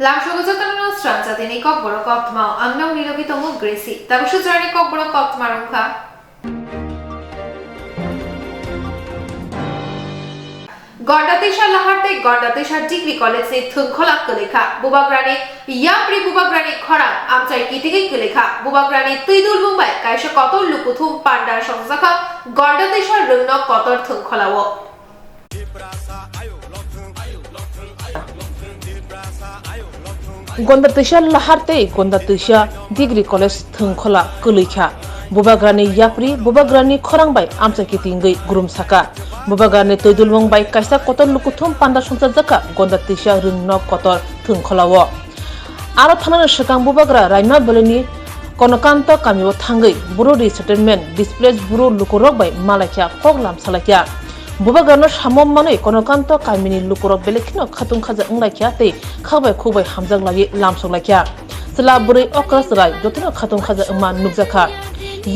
Langsung saja stranca tini kok borok kok mau angnau nilogi tomu gresi. Tapi sejauh kok borok kok marungka. गौंडातेशा लहारते गौंडातेशा degree college से थुंखोला कुलेखा बुबाग्रानी याप्री बुबाग्रानी खरा आमचाई कितिगे कुलेखा बुबाग्रानी तुइदुल मुंबई कायशा कतर लुकुथुम पांडार संजाखा गौंडातेशा रुंगनो कतर थुंखोलावो गौंडातेशा लहारते गौंडातेशा डिग्री कॉलेज थुंखोला कुलेखा बुबाग्रानी याप्री बुबाग्रानी खरांबाई आमचाई कितिंगै गुरुमसाका बुबाग्रानी तुइदुल मुंबई कायसा कतर लुकुथुम पांडा संजाखा गौंडातेशा रुंगनो कतर थुंखोलावो आरो थानानै सिगां बुबाग्रा रायमा बेलेनि कनकान्त कामिओ थांगै बर' रिसेटलमेन्ट डिसप्लेस बर' लुकुरक बाय मालायखिया कक लामसालाखिया बुबाग्रानो सामम मानै कनकान्त कामिनि लुकुरक बेलेखिनो खातुं खाजा अंलाखिया तै खाबाय खुबाय हामजां लायै लामसलाखिया सला बुरै अक्रास राय जतनो खातुं खाजा अमा नुगजाखा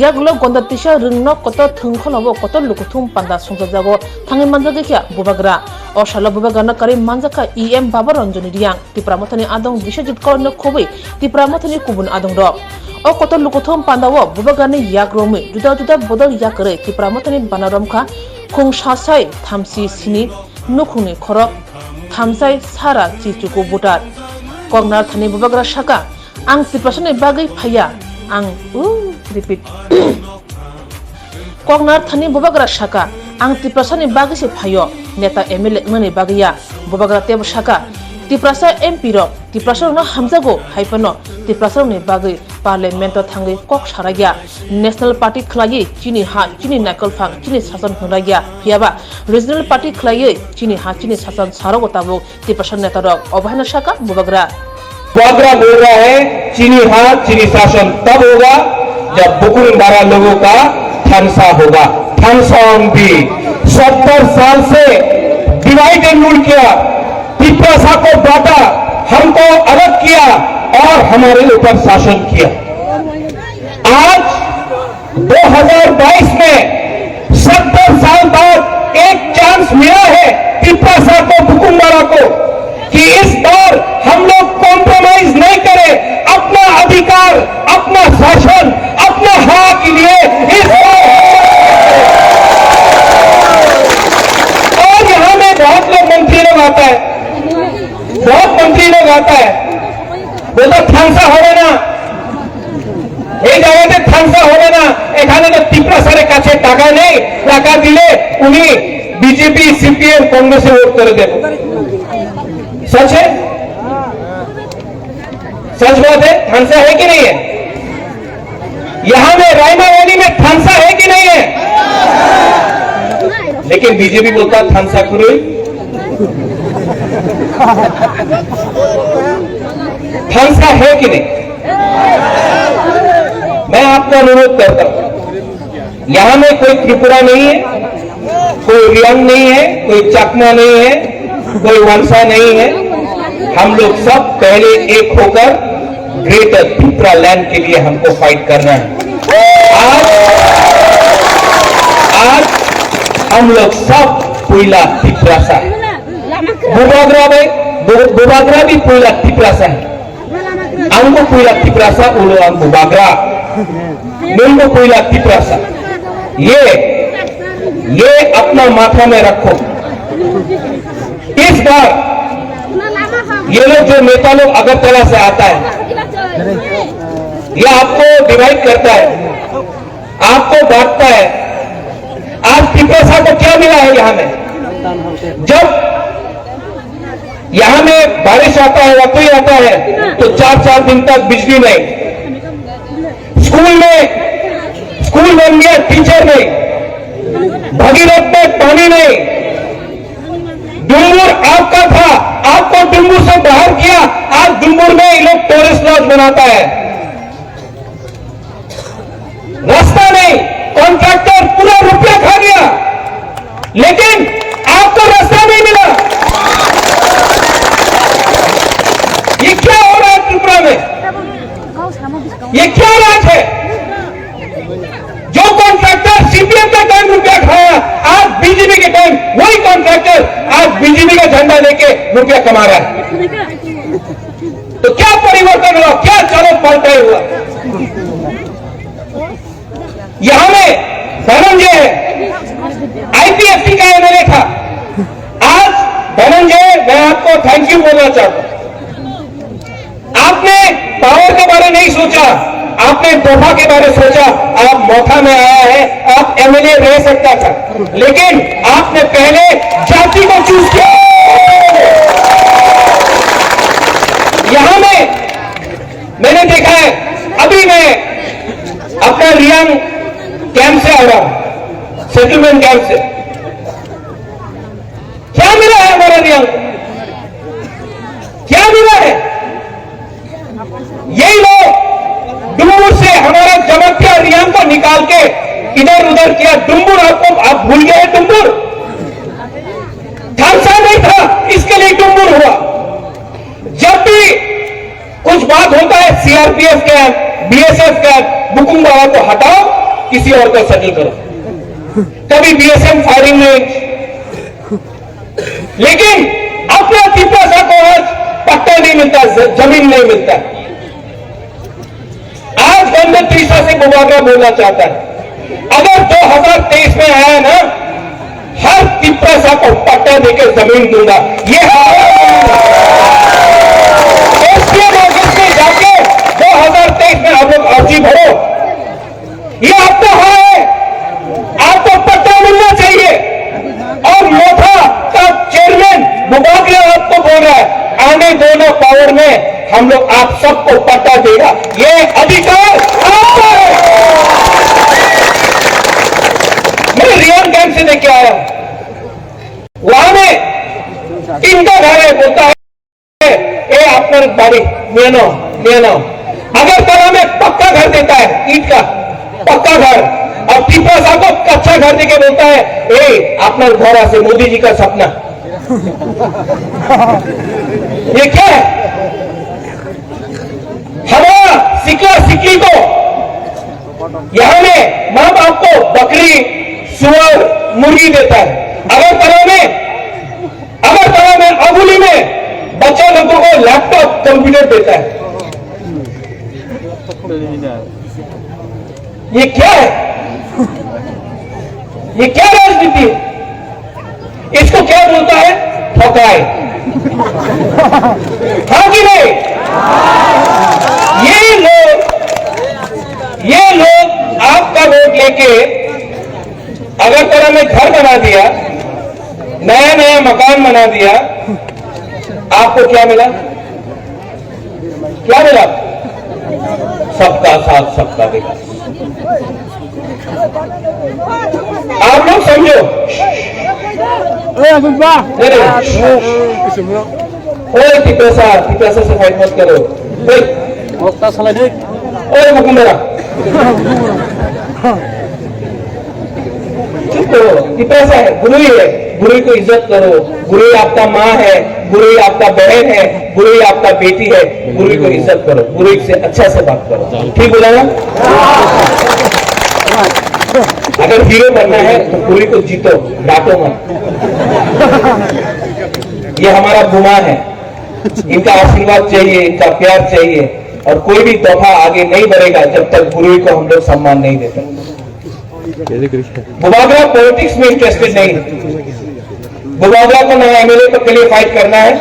यागलो गौंडातेशा रुंगनो कतर थुंखोलावो कतर लुकुथुम पांडा संजाजागो थाङै मानजागैखिया बुबाग्रा अशाला बुबाग्रानो कारि मानजाखा EM बाबा रंजनी रियां तिप्रामथनि आदं बिश्वजित कौरनो खोबै तिप्रामथनि गुबुन आदं दक अ कतर लुकुथुम पांडावो बुबाग्रानि याग्रोमै जुदा जुदा बदल याकरै तिप्रामथनि बानारमखा खुंसासाय थामसि सिनि नुखुंनि खरक थामसाय सारा चिचुकु बुटार कगनार थानि बुबाग्रा शाखा आं तिप्रासनि बागै फाया आं रिपीट कगनार थानि बुबाग्रा शाखा आं तिप्रासानि बागैसो फायो नेता MLA ngani bagaya बुबाग्रा तेब शाखा तिप्रासा MP रक तिप्रासा न हामजागो हाइफनो तिप्रासा नि बागै पार्लियामेन्ट थांगै कक सारागिया नेशनल पार्टी खलायै चिनि हा चिनि नाकल फां चिनि शासन होरागिया फियाबा रिजनल पार्टी खलायै चिनि हा चिनि शासन सारगो ताबो तिप्रासा नेता रक अबहाना शाखा बुबाग्रा बोल रहा है चीनी हाँ चीनी शासन तब होगा जब बुकुम बारा लोगों का थानसा होगा। थानसा भी 70 साल से डिवाइड एंड रूल किया, तिप्रासा को बांटा, हमको अलग किया और हमारे ऊपर शासन किया। आज 2022 में 70 साल बाद एक चांस मिला है तिप्रासा को बुकुम बारा को कि इस बार हम लोग कॉम्प्रोमाइज नहीं करें, अपना अधिकार अपना शासन अपना हक के लिए इस और यहां में बहुत लोग मंत्री लोग आता है, बहुत मंत्री लोग आता है बोलता थानसा হবে না এই জায়গাতে থানসা হবে না এখানে তো তিপ্রাসারে কাছে টাকা নেই টাকা দিলে উনি বিজেপি সিপিএম কংগ্রেসে ভোট করে দেবে सच है सच बात है थानसा है कि नहीं है यहां में रायमा वैली में थानसा है कि नहीं है लेकिन बीजेपी बोलता थानसा करो थानसा है कि नहीं मैं आपको अनुरोध करता हूं यहां में कोई त्रिपुरा नहीं है कोई रियांग नहीं है कोई चकमा नहीं है कोई वंशा नहीं है हम लोग सब पहले एक होकर ग्रेटर त्रिपुरा लैंड के लिए हमको फाइट करना है। आज हम लोग सब पुइला तिप्रासा बुबाग्रा भी पुइला तिप्रासा है अंगो पुइला तिप्रासा उलो अंग बुबाग्रा मिंगो पुइला तिप्रासा ये अपना माथा में रखो। इस बार ये लोग जो नेता लोग अगरतला से आता है ये आपको डिवाइड करता है आपको बांटता है। आज तिप्रासा को क्या मिला है यहां में जब यहां में बारिश आता है या कोई आता है तो 4-4 दिन तक बिजली नहीं, स्कूल बन गया टीचर नहीं, भगीरथ में पानी नहीं, डुम्बुर आपका था आपको डुम्बुर से बाहर किया, आज डुम्बुर में ये लोग टूरिस्ट लॉज बनाता है। रास्ता नहीं, कॉन्ट्रैक्टर पूरा रुपया खा गया लेकिन आपको रास्ता नहीं मिला। ये क्या हो रहा है त्रिपुरा में, ये क्या राज है? जो कॉन्ट्रैक्टर सीपीएम का टाइम रुपया खाया आज बीजेपी के टाइम वही कॉन्ट्रैक्टर आज बीजेपी का झंडा लेके रुपया कमा रहा है। तो क्या परिवर्तन हुआ, क्या चलो पलटाई हुआ? यहां में धनंजय है, आईपीएफटी का एमएलए था। आज धनंजय, मैं आपको थैंक यू बोलना चाहता हूं। आपने पावर के बारे नहीं सोचा, आपने तोहफा के बारे सोचा। आप मौका में आया है, आप एमएलए रह सकता था, लेकिन आपने पहले जाति को चूज किया। यहां में मैंने देखा है, अभी मैं अपना रियांग कैंप से आ रहा हूं, सेटलमेंट कैंप से। क्या मिला है हमारा रियांग, क्या मिला है? यही लोग डुम्बुर से हमारा जमत्या रियांग को निकाल के इधर उधर किया। डुम्बुर आपको, आप भूल गए डुम्बुर थानसा नहीं था, इसके लिए डुम्बुर हुआ। जब भी कुछ बात होता है सीआरपीएफ कैंप, बीएसएफ कैंप, बुकुम बाबा को हटाओ, किसी और को सेटल करो। कभी बीएसएफ फायरिंग रेंज, लेकिन अपना तिपरासा को आज पट्टा नहीं मिलता, जमीन नहीं मिलता। आज गणपत तीसरा से बुबागरा बोलना चाहता है, अगर 2023 में आया ना, हर तिपरासा को पट्टा देकर जमीन दूंगा। ये एसडीएम ऑफिस में जाके 2023 में आप लोग अर्जी भरो, ये आपका है, आपको पट्टा मिलना चाहिए। और मोथा का चेयरमैन बुबागरा आपको बोल रहा है, आने दो ना पावर में, हम लोग आप सबको पट्टा देगा। ये अधिकार आपका है। मैं रियांग कैंप से देख के आया, वहां में इनका घर है, बोलता है ए आपका बाड़ी लेना। अगर तला में पक्का घर देता है, ईट का पक्का घर, और टीपा साहब को कच्चा घर देके बोलता है ए अपना घर से मोदी जी का सपना। ये क्या है? हमारा सिकला सिकली को यहां में मां बाप को बकरी, सुअर, मुर्गी देता है। अगर तला में अबुली में बच्चा लोगों को लैपटॉप, कंप्यूटर देता है। ये क्या है? ये क्या राजनीति है? इसको क्या बोलता है? ठोकाई। हाँ कि नहीं? ये लोग आपका वोट लेके अगरतला में घर बना दिया, नया मकान बना दिया, आपको क्या मिला? क्या मिला? सबका साथ सबका विकास। आप लोग समझो। तिपरासा से फाइट मत करो। मुकुंदरा चुप करो। तिपरासा है, गुरु ही है, गुरु को इज्जत करो। गुरु आपका माँ है, गुरु आपका बहन है, गुरु आपका बेटी है, गुरु को इज्जत करो, गुरु से अच्छा से बात करो। ठीक बोला ना? अगर हीरो बनना है तो गुरु को जीतो, डांटो मत। ये हमारा गुमा है, इनका आशीर्वाद चाहिए, इनका प्यार चाहिए, और कोई भी तोहफा आगे नहीं बढ़ेगा जब तक गुरु को हम लोग सम्मान नहीं देते। बुबागरा पॉलिटिक्स में इंटरेस्टेड नहीं। बुबागरा को ना एमएलए के लिए फाइट करना है,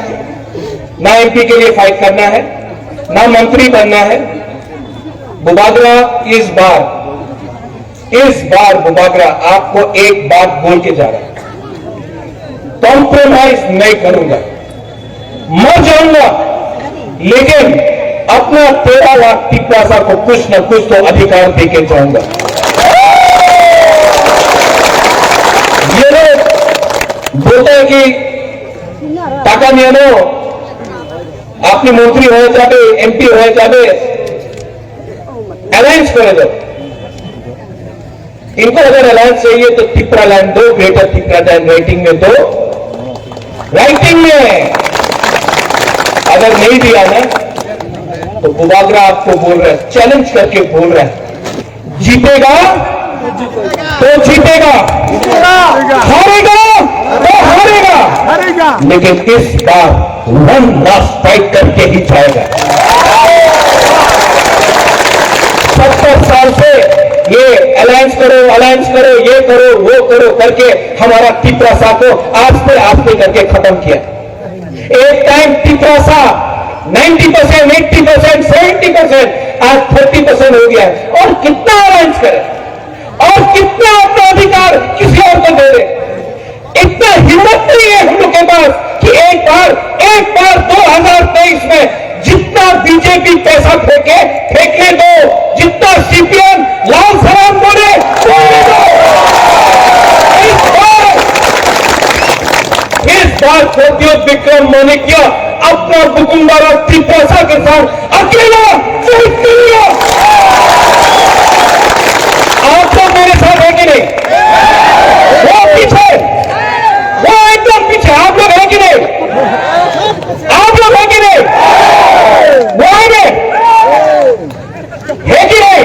ना एमपी के लिए फाइट करना है, ना मंत्री बनना है। बुबागरा इस बार बुबागरा आपको एक बात बोल के जा रहा है, कॉम्प्रोमाइज नहीं करूंगा, मर जाऊंगा, लेकिन अपना 13 लाख तिपरासा को कुछ न कुछ तो अधिकार देके जाऊंगा। ये लोग बोलते हैं कि टाका नियनो अपनी मंत्री हो जाए, एमपी हो जाए, अलायंस करे दो। इनको अगर अलायंस चाहिए तो तिपरा लैंड दो, ग्रेटर तिपरा लैंड राइटिंग में दो, राइटिंग में। अगर नहीं दिया ना तो बुबागरा आपको बोल रहा है, चैलेंज करके बोल रहा है, जीतेगा तो जीतेगा, हारेगा तो हारेगा, लेकिन इस बार वन लास्ट फाइट करके ही जाएगा। 70 साल से ये अलायंस करो, ये करो, वो करो करके हमारा तिपरासा को आस्ते करके खत्म किया। एक टाइम तिपरासा 90%, 80%, 70%, आज 30% हो गया है। और कितना अलायंस करे और कितना अपना अधिकार किसी और को दे दे, इतना हिम्मत नहीं है हम लोग के पास कि एक बार 2023 में जितना बीजेपी पैसा फेंकने दो, जितना सीपीएम लाल सलाम बोले बोलने दो। इस बार प्रोद्योग विक्रम माणिक्य अपना बुकुम्बारा तिपरासा के साथ अकेला फाइट करेगा। आप तो मेरे साथ है कि नहीं? वो पीछे, वो एकदम पीछे, आप लोग है कि नहीं? आप लोग है कि नहीं? वो आगे है कि नहीं?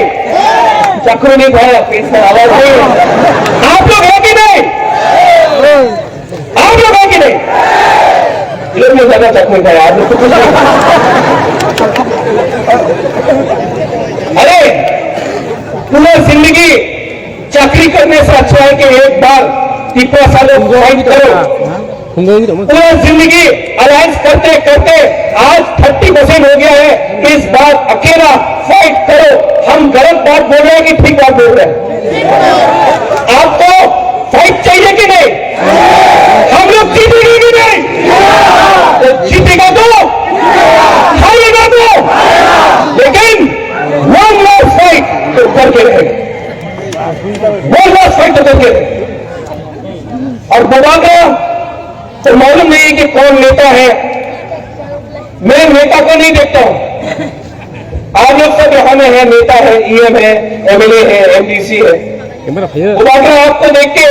चक्र नहीं भाई, पीछे आवाज नहीं। आप लोग है कि नहीं? आप लोग है कि नहीं? लोग में ज्यादा चक्र भाई, आप लोग तो कुछ नहीं। अरे पूरा जिंदगी चाकरी करने से अच्छा है कि एक बार तिपरासा लोग फाइट करो। पूरा जिंदगी अलायंस करते करते आज 30% हो गया है। इस बार अकेला फाइट करो। हम गलत बात बोल रहे हैं कि ठीक बात बोल रहे हैं? आपको फाइट चाहिए कि नहीं? हम लोग जीतेंगे कि नहीं? तो जीतेगा तो, हारेगा तो, लेकिन वन लास्ट फाइट तो करके रहेगा। वन लास्ट फाइट तो करके रहेगा। और बुबागरा तो मालूम नहीं है कि कौन नेता है। मैं नेता को नहीं देखता हूं। आप लोग सब यहां में है, नेता है, ईएम है, एमएलए है, एमडीसी है। बुबागरा आपको देख के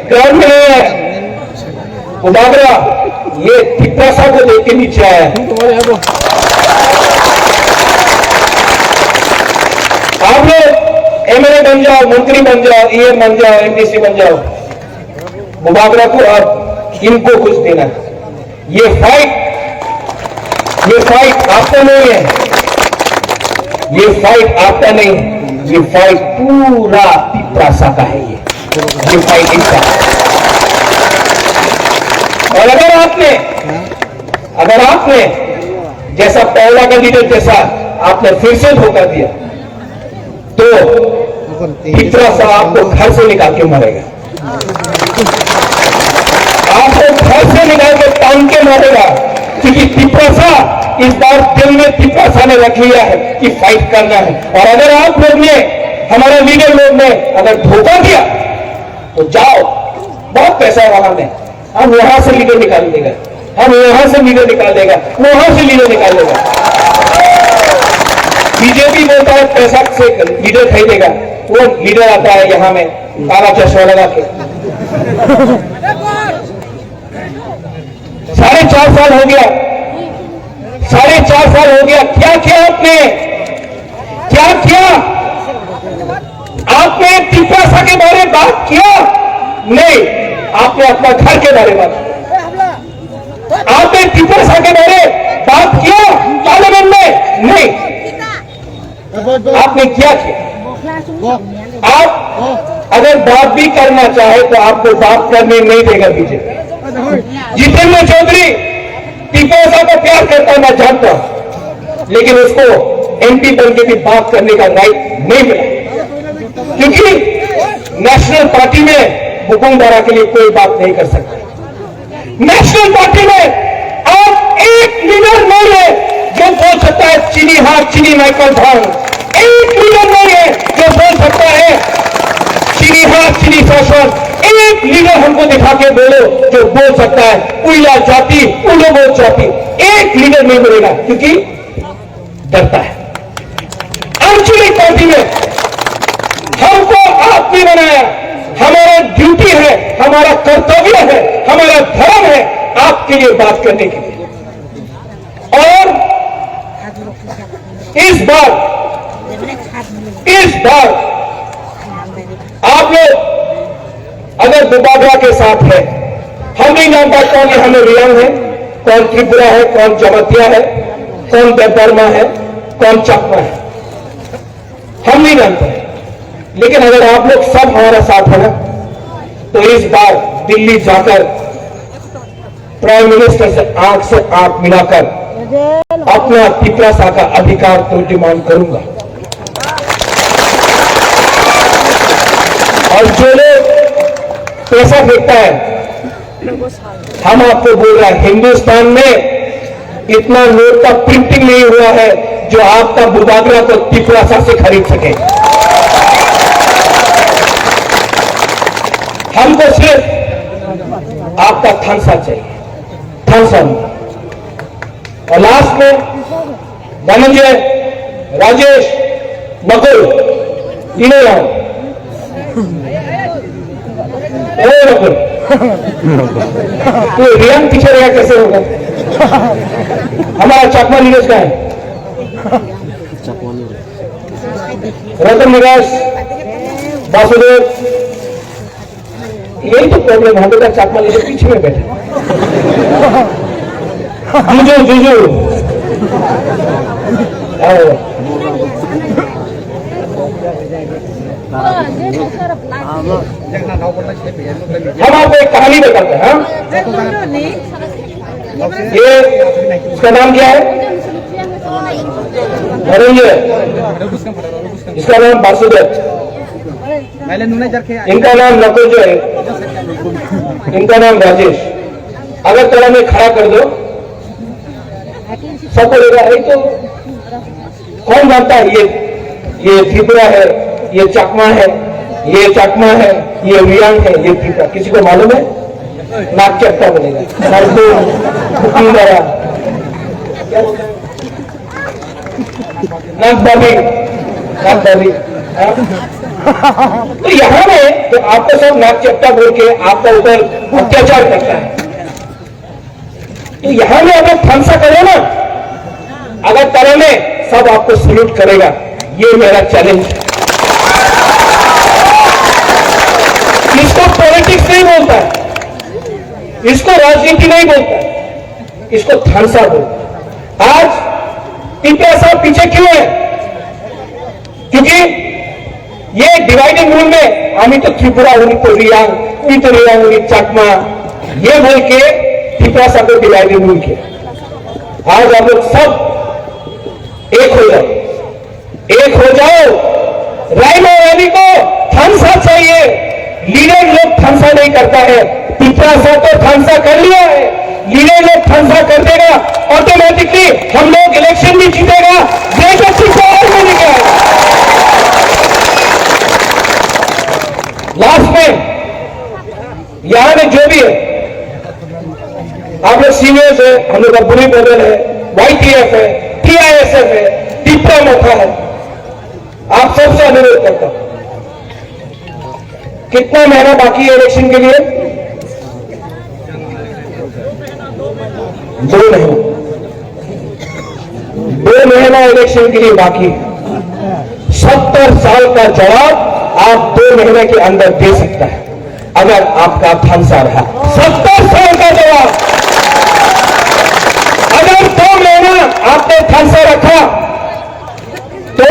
ग्राउंड में नहीं है। बुबागरा ये तिपरासा को देख के नीचे आया। आप लोग एमएलए बन जाओ, मंत्री बन जाओ, ईएम बन जाओ, एमडीसी बन जाओ, बुबागरा को आप इनको कुछ देना। ये फाइट आपका नहीं है, ये फाइट आपका नहीं, ये फाइट पूरा तिपरासा का है। ये फाइट इसका। और अगर आपने जैसा पहला का लीडर जैसा आपने फिर से धोखा दिया तो तिपरासा आपको घर से निकाल के मारेगा। आपको घर से निकाल के टांग के मारेगा, क्योंकि तिपरासा इस बार दिल में तिपरासा ने रख लिया है कि फाइट करना है। और अगर आप लोग ने, हमारे लीडर लोग ने अगर धोखा दिया तो जाओ, बहुत पैसा है वहां में, हम यहां से लीडर निकाल देगा, हम यहां से लीडर निकाल देगा, वहां से लीडर निकाल देगा। बीजेपी बोलता है पैसा से लीडर खरीदेगा, वो लीडर आता है यहां में काला चश्मा लगा के। 4.5 साल हो गया, 4.5 साल हो गया। क्या किया आपने? क्या किया आपने? तिपरासा के बारे में बात किया नहीं, आपने अपना घर के बारे में बात किया। आपने तिपरासा के बारे में बात किया पार्लियामेंट में? नहीं। आपने क्या किया? आप अगर बात भी करना चाहे तो आपको बात करने नहीं देगा बीजेपी। जितेंद्र चौधरी तिपरासा को प्यार करता है, मैं जानता हूं, लेकिन उसको एमपी बन के भी बात करने का राइट नहीं मिला, क्योंकि नेशनल पार्टी में बुकुम्बारा के लिए कोई बात नहीं कर सकता। नेशनल पार्टी में आज एक लीडर नहीं है जो बोल सकता है चीनी हाथ चीनी माइकल भांग। एक लीडर नहीं है जो बोल सकता है चीनी हाथ चीनी शासन। एक लीडर हमको दिखा के बोलो जो बोल सकता है उइला जाति उलो बोल जाति। एक लीडर नहीं मिलेगा, क्योंकि डरता है। आंचलिक पार्टी में हमको आपने बनाया, हमारा ड्यूटी है, हमारा कर्तव्य है, हमारा धर्म है आपके लिए बात करने के लिए। और इस बार आप लोग अगर बुबागरा के साथ है, हम नहीं जानता कौन है, हमें रियांग है, कौन त्रिपुरा है, कौन जमातिया है, कौन देवबर्मा है, कौन चकमा है, हम नहीं जानते। लेकिन अगर आप लोग सब हमारा साथ है ना, तो इस बार दिल्ली जाकर प्राइम मिनिस्टर से आंख मिलाकर अपना तिपरासा का अधिकार तो डिमांड करूंगा। और जो लोग पैसा फेंकता है, हम आपको बोल रहे हैं, हिंदुस्तान में इतना नोट का प्रिंटिंग नहीं हुआ है जो आपका बुबागरा को तिपरासा से खरीद सके। हमको सिर्फ आपका थानसा चाहिए, थानसा। और लास्ट में धनंजय, राजेश, नकुल, इन्हें लाओ। नकुल, तो रियान पीछे रहेगा कैसे होगा? हमारा चकमा नीरज का है, रतन निवास, वासुदेव, यही तो प्रॉब्लम है। हम लोग चकमा नीरज पीछे में बैठे, जुजू हम आपको एक कहानी बताते हैं। ये इसका नाम क्या है? धनंजय, इसका नाम वासुदेव, इनका नाम नकुल जो है, इनका नाम राजेश। अगर तला में खड़ा कर दो, सबको लेगा है। तो कौन जानता है ये त्रिपुरा है, ये चकमा है, ये चकमा है, ये रियांग है, ये त्रिपुरा? किसी को मालूम है? नाक चट्टा बनेगा, नाक बाबी, नाक बाबी। तो यहां में तो आपको सब नाक चट्टा बोल के आपका ऊपर अत्याचार करता है। तो यहां में अगर थानसा करो ना, अगर तरह में सब आपको सल्यूट करेगा। ये मेरा चैलेंज है। इसको पॉलिटिक्स नहीं बोलता है, इसको राजनीति नहीं बोलता है, इसको थानसा बोलता है। आज तिपरासा पीछे क्यों है? क्योंकि ये डिवाइडिंग रूल में हम तो त्रिपुरा, उन्हीं तो रियांग, उन्हीं चकमा, ये बोल के तिपरासा को डिवाइडिंग रूल किया। आज आप लोग सब एक हो जाओ, एक हो जाओ। राइमा वैली को थानसा चाहिए। लीडर लोग थानसा नहीं करता है, तिपरासा तो थानसा कर लिया है। लीडर लोग थानसा कर देगा, ऑटोमेटिकली हम लोग इलेक्शन भी जीतेगा, देश अच्छी पावर मिलेगा। लास्ट में यहां में जो भी है, आप लोग सीनियर्स है, हम लोग का बुरी बदल है, YTF है, TISF है, टिप्पा मोथा है। आप सबसे अनुरोध करता हूं, कितना महीना बाकी है इलेक्शन के लिए? 2 महीना, 2 महीना इलेक्शन के लिए बाकी है। 70 साल का जवाब आप 2 महीने के अंदर दे सकता है अगर आपका थानसा रहा। 70 साल का जवाब। अगर 2 महीना आपने थानसा रखा तो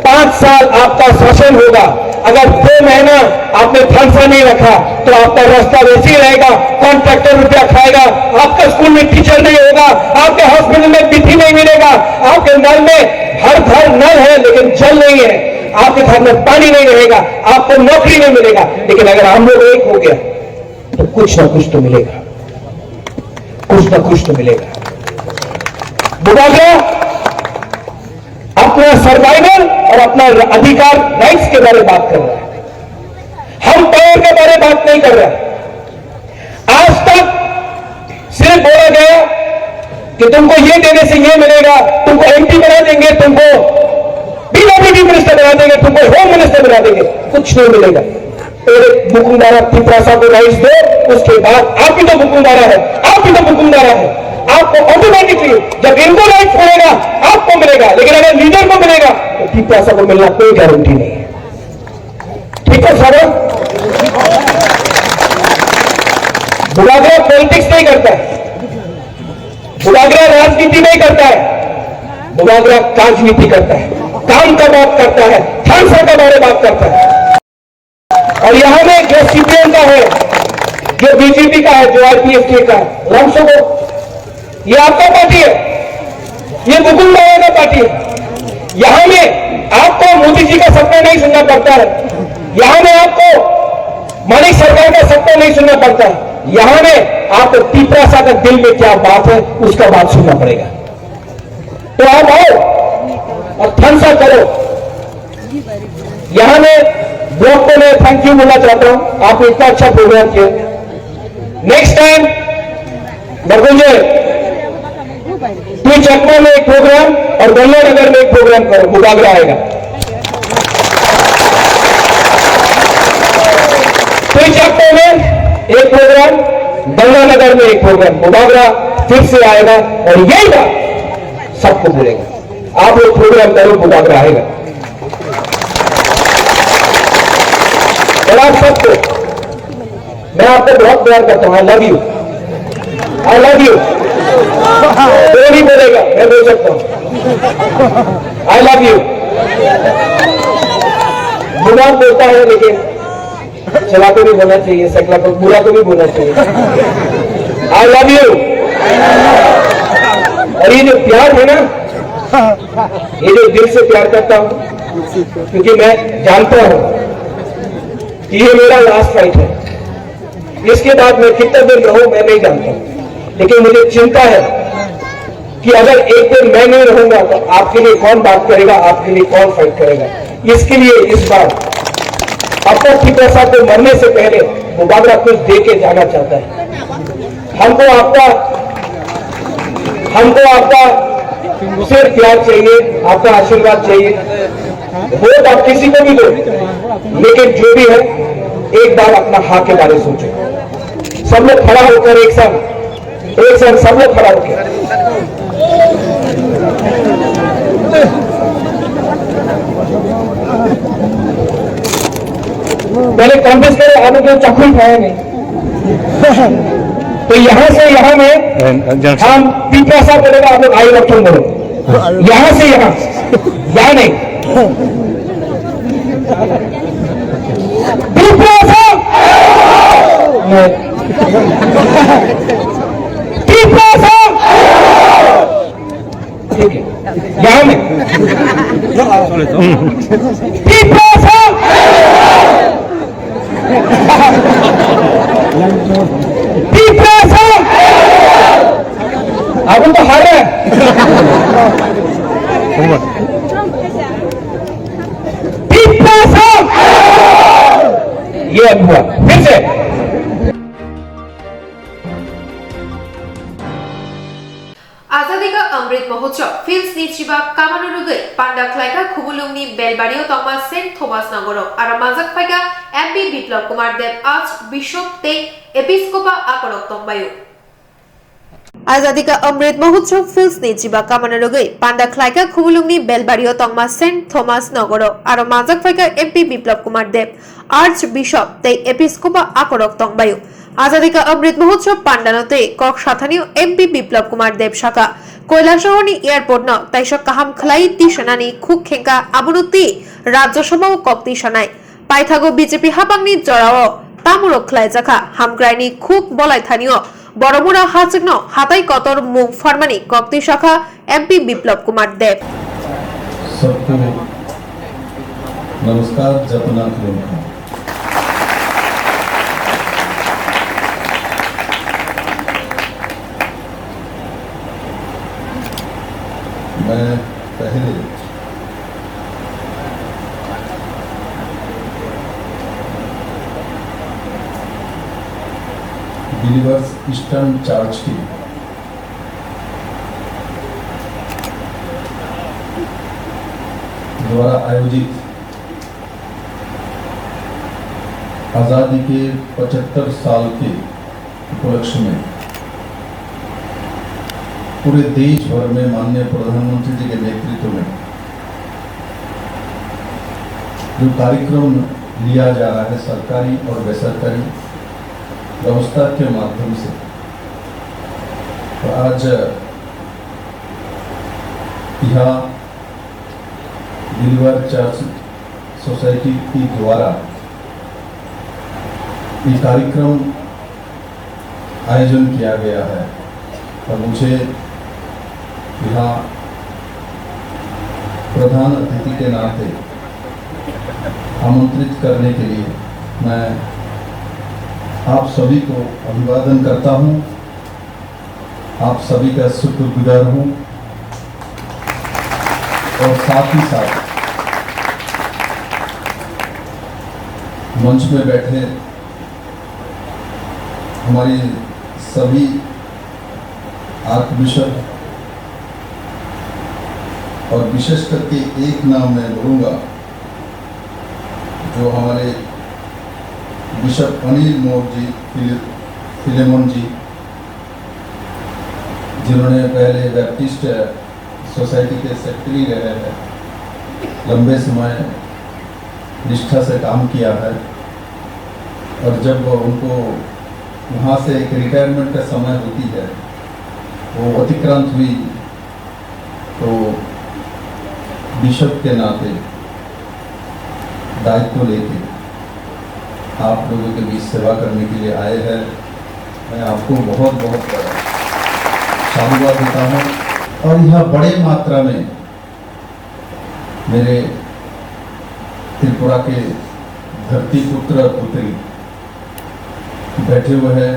5 साल आपका शासन होगा। अगर 2 महीना आपने थानसा नहीं रखा तो आपका रास्ता वैसे ही रहेगा, कॉन्ट्रैक्टर रुपया खाएगा, आपका स्कूल में टीचर नहीं होगा, आपके हॉस्पिटल में बिजली नहीं मिलेगा, आपके नल में हर घर नल है लेकिन जल नहीं है, आपके घर में पानी नहीं रहेगा, आपको नौकरी नहीं मिलेगा। लेकिन अगर हम लोग एक हो गया तो कुछ ना कुछ तो मिलेगा, कुछ ना कुछ तो मिलेगा। बुबागरा अपना सर्वाइवल और अपना अधिकार, राइट्स के बारे में बात कर रहा है। हम पावर के बारे में बात नहीं कर रहा। आज तक सिर्फ बोला गया कि तुमको ये देने से ये मिलेगा, तुमको MP बना देंगे, तुमको PWD मिनिस्टर बना देंगे, तुमको होम मिनिस्टर बना देंगे। कुछ नहीं मिलेगा। एक बुकुमदारा तिपरासा को राइट्स दो, उसके बाद आप भी तो बुकुमदारा है, आप भी तो बुकुमदारा है। आपको ऑटोमेटिकली जब इनको राइट्स मिलेगा आपको मिलेगा, लेकिन अगर लीडर को मिलेगा तो तिपरासा को मिलना कोई गारंटी नहीं है। ठीक है सर? बुबागरा पॉलिटिक्स नहीं करता है, बुबागरा राजनीति नहीं करता है, बुबागरा राजनीति करता है, काम का बात करता है, थानसा का बारे बात करता है। और यहां में जो सीपीएम का है, जो बीजेपी का है, जो आरपीएफ का है, रामसो ये आपका पार्टी है, ये मुकुंद बाबा का पार्टी है। यहां में आपको मोदी जी का सपना नहीं सुनना पड़ता है, यहां में आपको मानिक सरकार का सपना नहीं सुनना पड़ता है, यहां में आपको पिपरासा का दिल में क्या बात है उसका बात सुनना पड़ेगा। तो आप आओ और थानसा करो। यहां में ब्लॉक को मैं थैंक यू बोलना चाहता हूं, आप इतना अच्छा प्रोग्राम किया। नेक्स्ट टाइम बरगुंजे तू चकमा में एक प्रोग्राम और गंगानगर में एक प्रोग्राम करो, बुबागरा आएगा। तू चकमा में एक प्रोग्राम, गंगानगर में एक प्रोग्राम, बुबागरा फिर से आएगा और यही बात सबको बोलेगा। आप एक प्रोग्राम करो, बुबागरा आएगा। और आप सबको मैं आपको बहुत प्यार करता हूं, I love you, I love you. कोई नहीं बोलेगा, मैं बोल सकता हूं, आई लव यू। जुबान बोलता है लेकिन चला को भी बोलना चाहिए, सकला को बुरा को भी बोलना चाहिए। I love you. और ये जो प्यार है ना, ये जो दिल से प्यार करता हूं, क्योंकि मैं जानता हूं कि ये मेरा लास्ट फाइट है। इसके बाद मैं कितना दिन रहूं मैं नहीं जानता, लेकिन मुझे चिंता है कि अगर एक दिन मैं नहीं रहूंगा तो आपके लिए कौन बात करेगा, आपके लिए कौन फाइट करेगा। इसके लिए इस बार अपना प्रसाद को मरने से पहले बुबागरा कुछ दे के जाना चाहता है। हमको आपका सिर्फ प्यार चाहिए, आपका आशीर्वाद चाहिए। वोट आप किसी को भी दो, लेकिन जो भी है एक बार अपना हाँ के बारे में सोचो। सब लोग खड़ा होकर एक साथ सब लोग खड़ा होकर पहले कांग्रेस के आने के चक्कर खाया नहीं। तो यहां से यहां में हम पिपरासा करेगा, आप लोग आई लक्षण बोलो, यहां से यहां नहीं पिपरासा ठीक है, यहां में पिपरासा अब तो हार रहे हैं। ये अब हुआ फिर से। आजादी का अमृत महोत्सव फिल्स निचिबा कामानुरुगै पांडा खलाइका खुबुलुंगनी बेलबाड़ियो तंगमा सेंट थॉमस नगरो आरो माजाक फाइका एमपी बिप्लब कुमार देव आज बिशप ते एपिस्कोपा आकरक तंबायो। आजादी का अमृत महोत्सव फिल्स निचिबा कामानुरुगै पांडा खलाइका खुबुलुंगनी बेलबाड़ियो तंगमा सेंट थॉमस नगरो आरो माजाक फाइका एमपी बिप्लब कुमार देव आर्च बिशप ते एपिस्कोपा आकरक तंबायो। आजादी का अमृत महोत्सव पांडानते কক साथानियो एमपी बिप्लब कुमार देव शाखा কৈলাসহরনি एयरपोर्ट न ताइसक काहाम खलाई तिसनानि खुक खेंका आबुनुति राज्यसभा कक्ति सनाय पाइथागो बीजेपी हाबांनि जराओ तामुरक खलाई जाखा हामग्राइनि खुक बलाय थानियो बड़मुरा हाजग्न हाताई कतर मुख फरमानि कक्ति शाखा एमपी बिप्लब कुमार देव। सबको नमस्कार। जगन्नाथ लोग मैं पहले बिलीवर्स ईस्टर्न चर्च की द्वारा आयोजित आजादी के 75 साल के उपलक्ष्य में पूरे देश भर में माननीय प्रधानमंत्री जी के नेतृत्व में जो कार्यक्रम लिया जा रहा है सरकारी और बेसरकारी व्यवस्था के माध्यम से, तो आज यहाँ बिलीवर चर्च सोसाइटी के द्वारा ये कार्यक्रम आयोजन किया गया है और मुझे यहाँ प्रधान अतिथि के नाते आमंत्रित करने के लिए मैं आप सभी को अभिवादन करता हूँ। आप सभी का शुक्रगुजार हूँ और साथ ही साथ मंच में बैठे हमारी सभी आर्क बिशप और विशेष करके एक नाम मैं बोलूँगा जो हमारे बिशप अनिल मोर जी फिलेमोन जी, जिन्होंने पहले बैप्टिस्ट सोसाइटी के सेक्रेटरी रहे हैं, लंबे समय निष्ठा से काम किया है और जब उनको वहाँ से एक रिटायरमेंट का समय होती है वो अतिक्रांत हुई तो बिशप के नाते दायित्व लेके आप लोगों के बीच सेवा करने के लिए आए हैं। मैं आपको बहुत बहुत साधुवाद देता हूँ और यह बड़े मात्रा में मेरे त्रिपुरा के धरती पुत्र पुत्री बैठे हुए हैं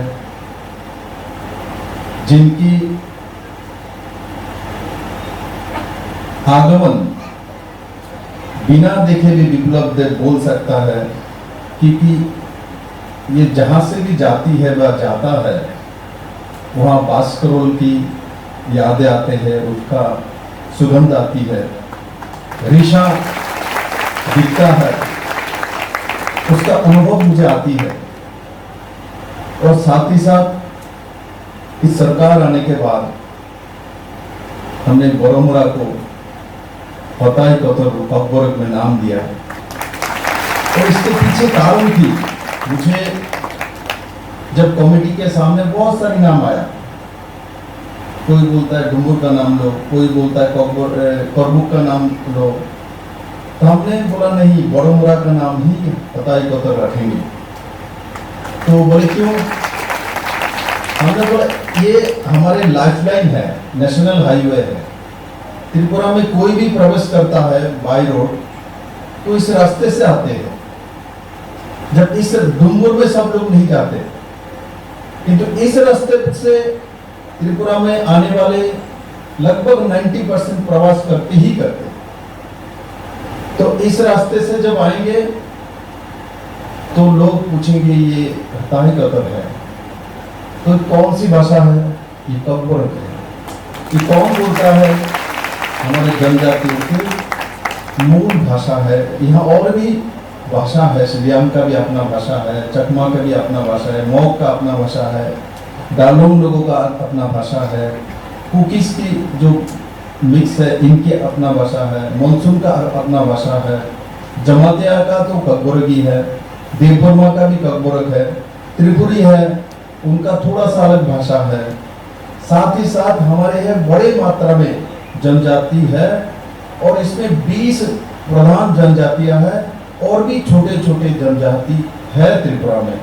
जिनकी आगमन बिना देखे भी विप्लव देव बोल सकता है, क्योंकि ये जहां से भी जाती है वह जाता है वहाँ बास्करोल की यादें आते हैं, उसका सुगंध आती है, ऋषा दिखता है, उसका अनुभव मुझे आती है। और साथ ही साथ इस सरकार आने के बाद हमने बोरोमुरा को हताई कब्बोरक में नाम दिया और इसके पीछे कारण थी। मुझे जब कमेटी के सामने बहुत सारे नाम आया, कोई बोलता है डुम्बुर का नाम लो, कोई बोलता है करबुक का नाम लो, तो हमने बोला नहीं, बोरोमुरा का नाम ही हताई कब्बोरक रखेंगे। तो बोले क्यों? हमने बोला ये हमारे लाइफलाइन है, नेशनल हाईवे है, त्रिपुरा में कोई भी प्रवेश करता है बाई रोड तो इस रास्ते से आते हैं, जब इस डुम्बुर में सब लोग नहीं जाते, किंतु इस रास्ते से त्रिपुरा में आने वाले लगभग 90% प्रवास करते ही करते। तो इस रास्ते से जब आएंगे तो लोग पूछेंगे ये हताई कब्बोरक है, तो कौन सी भाषा है? ये कब्बोरक है। ये कौन बोलता है? हमारे जनजातियों की मूल भाषा है। यहाँ और भी भाषा है, सिलियाम का भी अपना भाषा है, चकमा का भी अपना भाषा है, मौक का अपना भाषा है, डालोंग लोगों का अपना भाषा है, कुकीज की जो मिक्स है इनके अपना भाषा है, मानसून का अपना भाषा है, जमातिया का तो कब्बोरकी है, देवबर्मा का भी कब्बोरक है, त्रिपुरी है, उनका थोड़ा सा अलग भाषा है। साथ ही साथ हमारे यहाँ बड़े मात्रा में जनजाति है और इसमें 20 प्रधान जनजातियां हैं और भी छोटे छोटे जनजाति है त्रिपुरा में।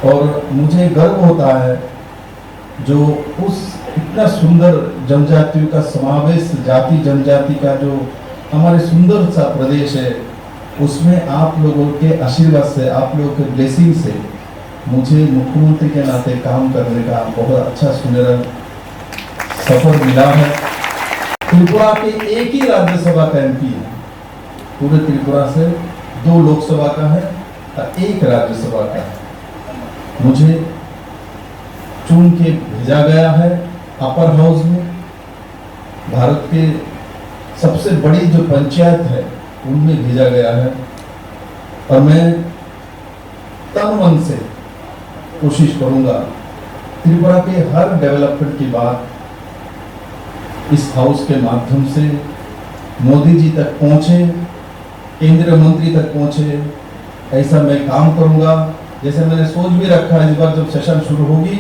और मुझे गर्व होता है जो उस इतना सुंदर जनजातियों का समावेश, जाति जनजाति का जो हमारे सुंदर सा प्रदेश है, उसमें आप लोगों के आशीर्वाद से, आप लोगों के ब्लेसिंग से मुझे मुख्यमंत्री के नाते काम करने का बहुत अच्छा सुनहरा सफर मिला है। त्रिपुरा के एक ही राज्यसभा का एमपी है, पूरे त्रिपुरा से 2 लोकसभा का है और 1 राज्यसभा का है। मुझे चुन के भेजा गया है अपर हाउस में, भारत के सबसे बड़ी जो पंचायत है उनमें भेजा गया है और मैं तन मन से कोशिश करूंगा त्रिपुरा के हर डेवलपमेंट की बात इस हाउस के माध्यम से मोदी जी तक पहुंचे, केंद्रीय मंत्री तक पहुंचे, ऐसा मैं काम करूंगा। जैसे मैंने सोच भी रखा है, इस बार जब सेशन शुरू होगी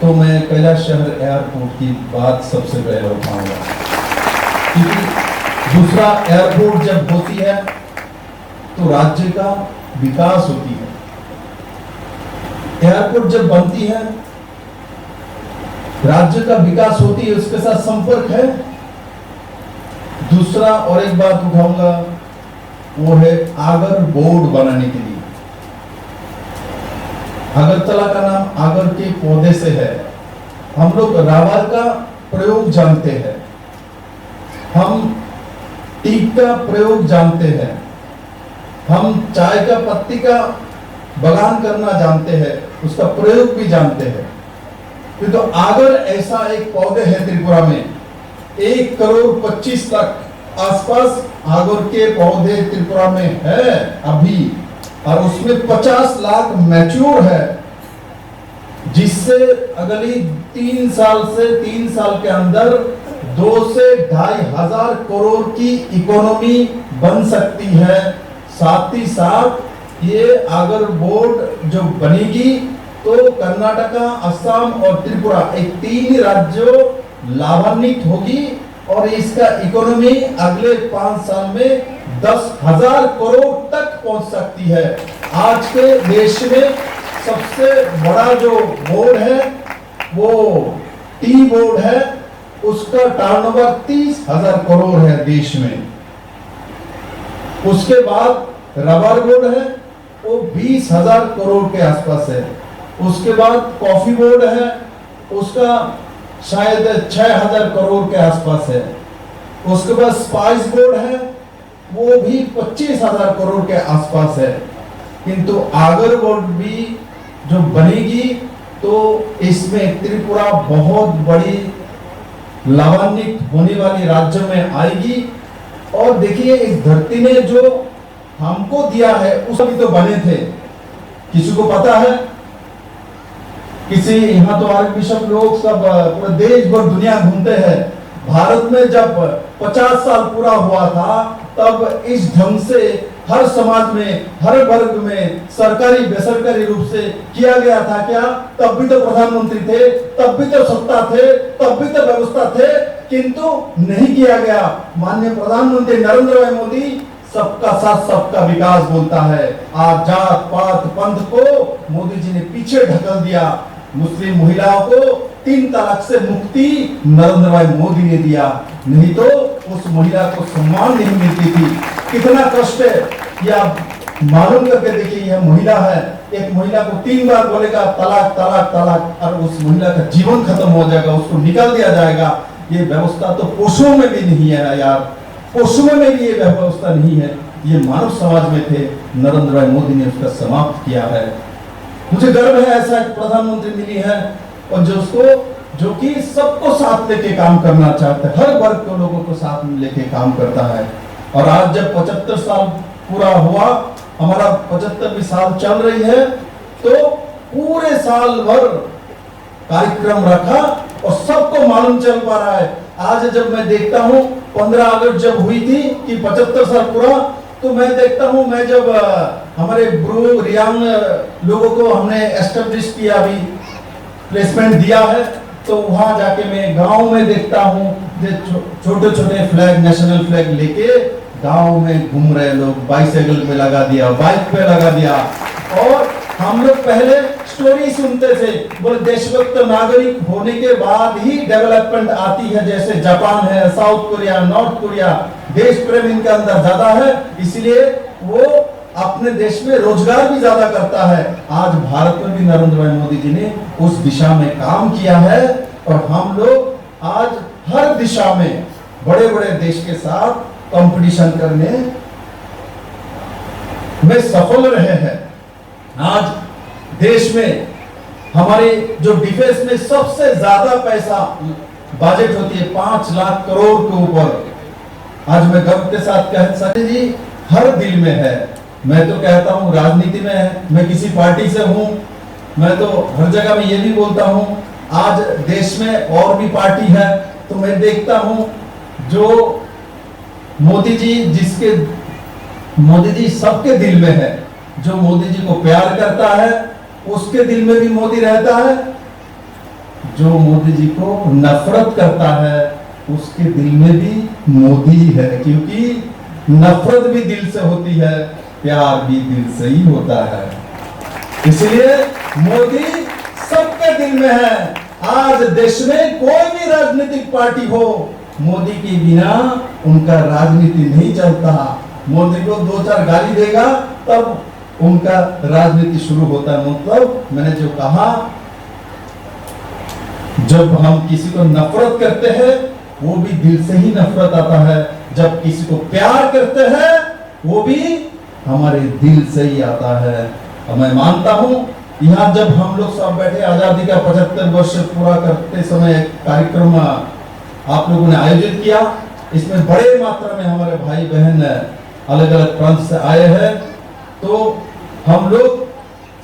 तो मैं कैलाश शहर एयरपोर्ट की बात सबसे पहले उठाऊंगा। क्योंकि दूसरा, एयरपोर्ट जब होती है तो राज्य का विकास होती है। एयरपोर्ट जब बनती है, राज्य का विकास होती है, उसके साथ संपर्क है। दूसरा और एक बात उठाऊंगा, वो है आगर बोर्ड बनाने के लिए। अगरतला का नाम आगर के पौधे से है। हम लोग राबर का प्रयोग जानते हैं, हम टीक का प्रयोग जानते हैं, हम चाय का पत्ती का बगान करना जानते हैं, उसका प्रयोग भी जानते हैं। तो आगर ऐसा एक पौधे है त्रिपुरा में, 1,25,00,000 आसपास आगर के पौधे त्रिपुरा में है अभी, और उसमें 50 लाख मैच्योर है, जिससे अगली 3 साल के अंदर 2 से 2,500 करोड़ की इकोनॉमी बन सकती है। साथ ही साथ ये आगर बोर्ड जो बनेगी तो कर्नाटका, असम और त्रिपुरा, एक 3 राज्यों लाभान्वित होगी, और इसका इकोनॉमी अगले 5 साल में 10,000 करोड़ तक पहुंच सकती है। आज के देश में सबसे बड़ा जो बोर्ड है वो टी बोर्ड है, उसका टर्नओवर 30,000 करोड़ है देश में। उसके बाद रबर बोर्ड है, वो 20,000 करोड़ के आसपास है। उसके बाद कॉफी बोर्ड है, उसका शायद 6,000 करोड़ के आसपास है। उसके बाद स्पाइस बोर्ड है, वो भी 25,000 करोड़ के आसपास है। किंतु आगर बोर्ड भी जो बनेगी तो इसमें त्रिपुरा बहुत बड़ी लाभान्वित होने वाली राज्य में आएगी। और देखिए, इस धरती ने जो हमको दिया है उसमें तो बने थे, किसी को पता है? किसी यहाँ तो आर्क बिशप लोग सब पूरे देश भर दुनिया घूमते हैं। भारत में जब 50 साल पूरा हुआ था तब इस ढंग से हर समाज में, हर वर्ग में सरकारी बेसरकारी रूप से किया गया था क्या? तब भी तो प्रधानमंत्री थे, तब भी तो सत्ता थे, तब भी तो व्यवस्था थे, किंतु नहीं किया गया। माननीय प्रधानमंत्री नरेंद्र भाई मोदी सबका साथ सबका विकास बोलता है। आज जात पात पंथ को मोदी जी ने पीछे ढकल दिया। मुस्लिम महिलाओं को 3 तलाक से मुक्ति नरेंद्र भाई मोदी ने दिया, नहीं तो उस महिला को सम्मान नहीं मिलती थी। कितना कष्ट है ये आप मालूम करके देखिए। यह महिला है, एक महिला को 3 बार बोलेगा तलाक तलाक तलाक, और उस महिला का जीवन खत्म हो जाएगा, उसको निकाल दिया जाएगा। ये व्यवस्था तो पशुओं में भी नहीं है यार, पशुओं में भी ये व्यवस्था नहीं है। ये मानव समाज में थे, नरेंद्र भाई मोदी ने उसका समाप्त किया है। मुझे गर्व है ऐसा एक प्रधानमंत्री मिली है, और जो कि सबको साथ लेके काम करना चाहता है, हर वर्ग के लोगों को साथ में लेके काम करता है। और आज जब 75 साल पूरा हुआ, हमारा 75वीं साल चल रही है, तो पूरे साल भर कार्यक्रम रखा और सबको मालूम चल पा रहा है। आज जब मैं देखता हूँ 15 अगस्त जब हुई थी कि 75 साल पूरा, तो मैं देखता हूँ, मैं जब हमारे ब्रू रियांग लोगों को हमने एस्टेब्लिश किया, अभी प्लेसमेंट दिया है, तो वहां जाके मैं गांव में देखता हूँ छोटे छोटे फ्लैग, नेशनल फ्लैग लेके गांव में घूम रहे लोग, बाइसाइकिल पे लगा दिया, बाइक पे लगा दिया। और हम लोग पहले स्टोरी सुनते थे, बोले देशभक्त नागरिक होने के बाद ही डेवलपमेंट आती है, जैसे जापान है, साउथ कोरिया, नॉर्थ कोरिया, देश प्रेम इनके अंदर ज्यादा है, इसलिए वो अपने देश में रोजगार भी ज्यादा करता है। आज भारत में भी नरेंद्र भाई मोदी जी ने उस दिशा में काम किया है, और हम लोग आज हर दिशा में बड़े बड़े देश के साथ कंपटीशन करने में सफल रहे हैं। आज देश में हमारे जो डिफेंस में सबसे ज्यादा पैसा बजट होती है 5 लाख करोड़ के ऊपर। आज मैं गर्व के साथ कह सकती जी, हर दिल में है। मैं तो कहता हूँ राजनीति में है, मैं किसी पार्टी से हूँ, मैं तो हर जगह में ये भी बोलता हूँ। आज देश में और भी पार्टी है, तो मैं देखता हूँ जो मोदी जी सबके दिल में है। जो मोदी जी को प्यार करता है उसके दिल में भी मोदी रहता है, जो मोदी जी को नफरत करता है उसके दिल में भी मोदी है, क्योंकि नफरत भी दिल से होती है, प्यार भी दिल से ही होता है। इसलिए मोदी सबके दिल में है। आज देश में कोई भी राजनीतिक पार्टी हो, मोदी के बिना उनका राजनीति नहीं चलता। मोदी को 2-4 गाली देगा तब उनका राजनीति शुरू होता है। मतलब मैंने जो कहा, जब हम किसी को नफरत करते हैं वो भी दिल से ही नफरत आता है, जब किसी को प्यार करते हैं वो भी हमारे दिल से ही आता है। और मैं मानता हूं, यहाँ जब हम लोग सब बैठे आजादी का 75 वर्ष पूरा करते समय एक कार्यक्रम आप लोगों ने आयोजित किया, इसमें बड़े मात्रा में हमारे भाई बहन अलग अलग प्रांत से आए हैं। तो हम लोग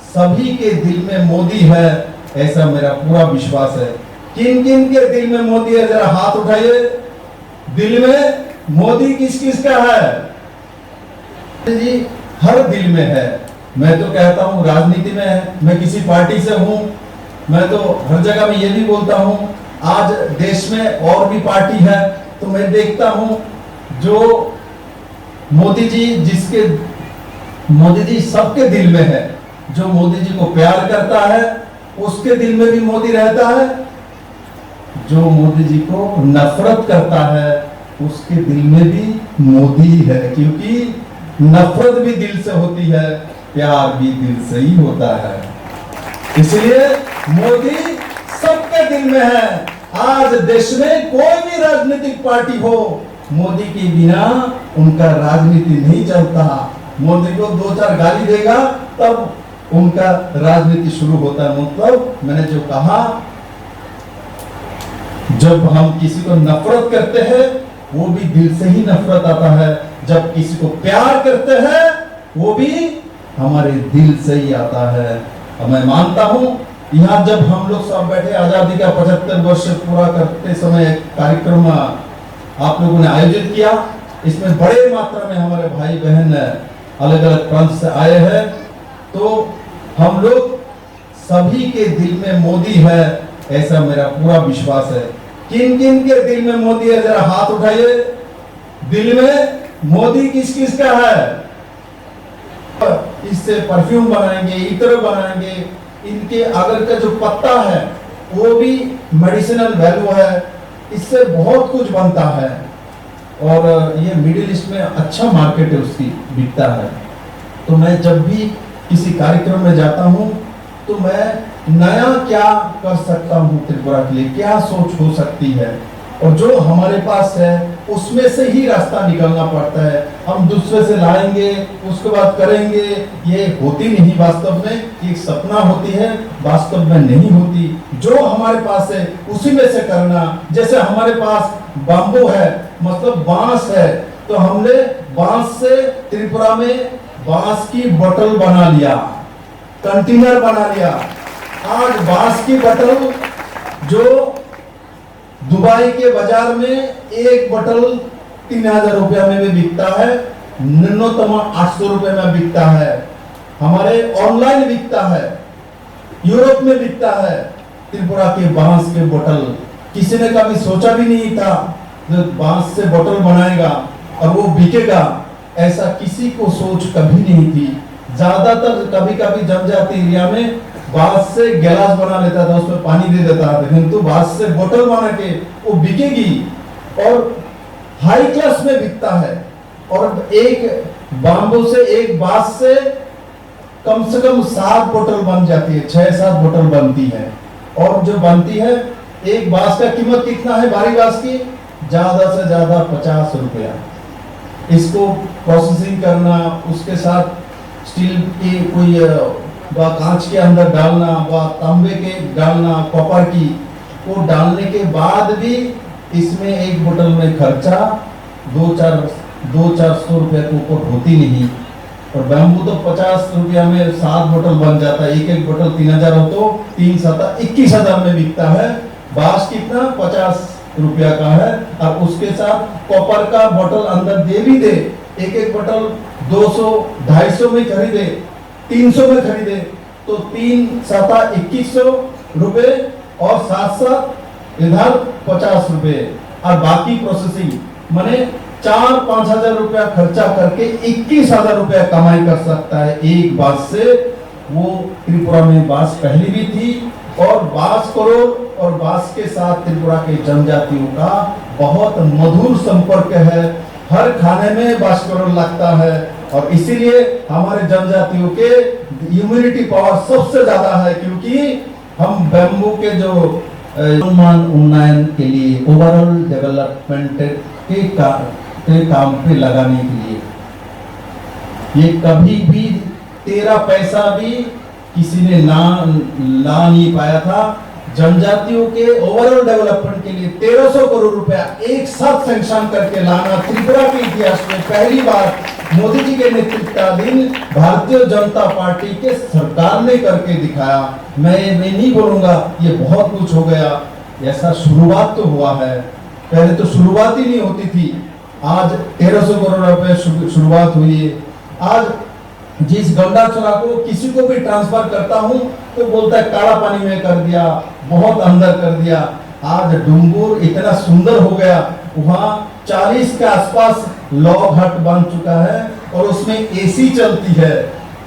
सभी के दिल में मोदी है, ऐसा मेरा पूरा विश्वास है। किन किन के दिल में मोदी है, जरा हाथ उठाइए। दिल में मोदी किस किस का है जी? हर दिल में है। मैं तो कहता हूं राजनीति में है, मैं किसी पार्टी से हूं, मैं तो हर जगह में ये भी बोलता हूं। आज देश में और भी पार्टी है, तो मैं देखता हूं जो मोदी जी सबके दिल में है। जो मोदी जी को प्यार करता है उसके दिल में भी मोदी रहता है, जो मोदी जी को नफरत करता है उसके दिल में भी मोदी है, क्योंकि नफरत भी दिल से होती है, प्यार भी दिल से ही होता है। इसलिए मोदी सबके दिल में है। आज देश में कोई भी राजनीतिक पार्टी हो, मोदी के बिना उनका राजनीति नहीं चलता। मोदी को 2-4 गाली देगा तब उनका राजनीति शुरू होता है। मतलब मैंने जो कहा, जब हम किसी को नफरत करते हैं वो भी दिल से ही नफरत आता है, जब किसी को प्यार करते हैं वो भी हमारे दिल से ही आता है। और मैं मानता हूं, यहाँ जब हम लोग सब बैठे आजादी का 75 वर्ष पूरा करते समय एक कार्यक्रम आप लोगों ने आयोजित किया, इसमें बड़े मात्रा में हमारे भाई बहन अलग अलग प्रांत से आए हैं। तो हम लोग सभी के दिल में मोदी है, ऐसा मेरा पूरा विश्वास है। किन किन के दिल में मोदी है, जरा हाथ उठाइए। दिल में मोदी किस किस का है? इससे परफ्यूम बनाएंगे, इत्र बनाएंगे, इनके अगर का जो पत्ता है वो भी मेडिसिनल वैल्यू है, इससे बहुत कुछ बनता है। और ये मिडिल ईस्ट में अच्छा मार्केट है, उसकी बिकता है। तो मैं जब भी किसी कार्यक्रम में जाता हूँ तो मैं नया क्या कर सकता हूँ त्रिपुरा के लिए, क्या सोच हो सकती है, और जो हमारे पास है उसमें से ही रास्ता निकलना पड़ता है। हम दूसरे से लाएंगे उसके बाद करेंगे, ये होती नहीं वास्तव में। एक सपना होती है, वास्तव में नहीं होती। जो हमारे पास है उसी में से करना। जैसे हमारे पास बाम्बू है, मतलब बांस है, तो हमने बांस से त्रिपुरा में बांस की बोतल बना लिया, कंटेनर बना लिया। आज बांस की बोतल जो दुबई के बाजार में एक बोतल 3000 रुपया में भी बिकता है, न्यूनतम 800 रुपए में बिकता है। हमारे ऑनलाइन बिकता है, यूरोप में बिकता है त्रिपुरा के बांस के बोतल। किसी ने कभी सोचा भी नहीं था जो बांस से बोतल बनाएगा और वो बिकेगा, ऐसा किसी को सोच कभी नहीं थी। ज्यादातर कभी कभी जनजाति एरिया में बांस से गिलास बना लेता था, उसमें पानी दे देता था, किंतु बांस से बोतल बना के वो बिकेगी और हाई क्लास में बिकता है। और एक बांबू से, एक बांस से कम से कम 7 बोतल बन जाती है, 6-7 बोतल बनती है। और जो बनती है, एक बांस का कीमत कितना है भारी बांस की? ज्यादा से ज्यादा 50 रुपया। इसको प्रोसेसिंग करना, उसके साथ स्टील की कोई व कांच के अंदर डालना, व तांबे के डालना, कॉपर की, वो डालने के बाद भी इसमें एक बोतल में खर्चा 200-400 रुपए के ऊपर होती नहीं। और बैम्बू तो 50 रुपया में 7 बोतल बन जाता है। एक बोतल 3000 हो तो 3-7-21,000 में बिकता है। बांस कितना? 50 रुपया का है। और उसके साथ कॉपर का बोतल अंदर दे भी दे, एक बोतल 200-250 में खरीदे, 300 में खरीदे, तो 3-7-2100 रुपए और 7-7 इधर 50 रुपए। और बाकी प्रोसेसिंग माने 4-5 हजार रुपया खर्चा करके 21,000 रुपया कमाई कर सकता है एक बांस से। वो त्रिपुरा में बांस पहले भी थी और बांस करोड़ और बांस के साथ त्रिपुरा के जनजातियों का बहुत मधुर संपर्क है। हर खाने में बांस करोड़ लगता है और इसीलिए हमारे जनजातियों के इम्यूनिटी पावर सबसे ज्यादा है, क्योंकि हम बैम्बू के जो उन्नयन के लिए ओवरऑल डेवलपमेंट के काम पे लगाने के लिए ये कभी भी 13 पैसा भी किसी ने ला नहीं पाया था। जनजातियों के ओवरऑल डेवलपमेंट के लिए 1300 करोड़ रुपया एक साथ सैंक्शन करके लाना त्रिपुरा के इतिहास में पहली बार मोदी जी के नेतृत्वाधीन भारतीय जनता पार्टी के सरकार ने करके दिखाया। मैं नहीं बोलूंगा ये बहुत कुछ हो गया, ऐसा शुरुआत तो हुआ है, पहले तो शुरुआत ही नहीं होती थी। आज 1300 करोड़ रुपए शुरुआत हुई है। आज जिस गंडाचोरा को किसी को भी ट्रांसफर करता हूं तो बोलता है काला पानी में कर दिया, बहुत अंदर कर दिया। आज डुंगुर इतना सुंदर हो गया, वहां 40 के आसपास लॉग हट बन चुका है और उसमें एसी चलती है।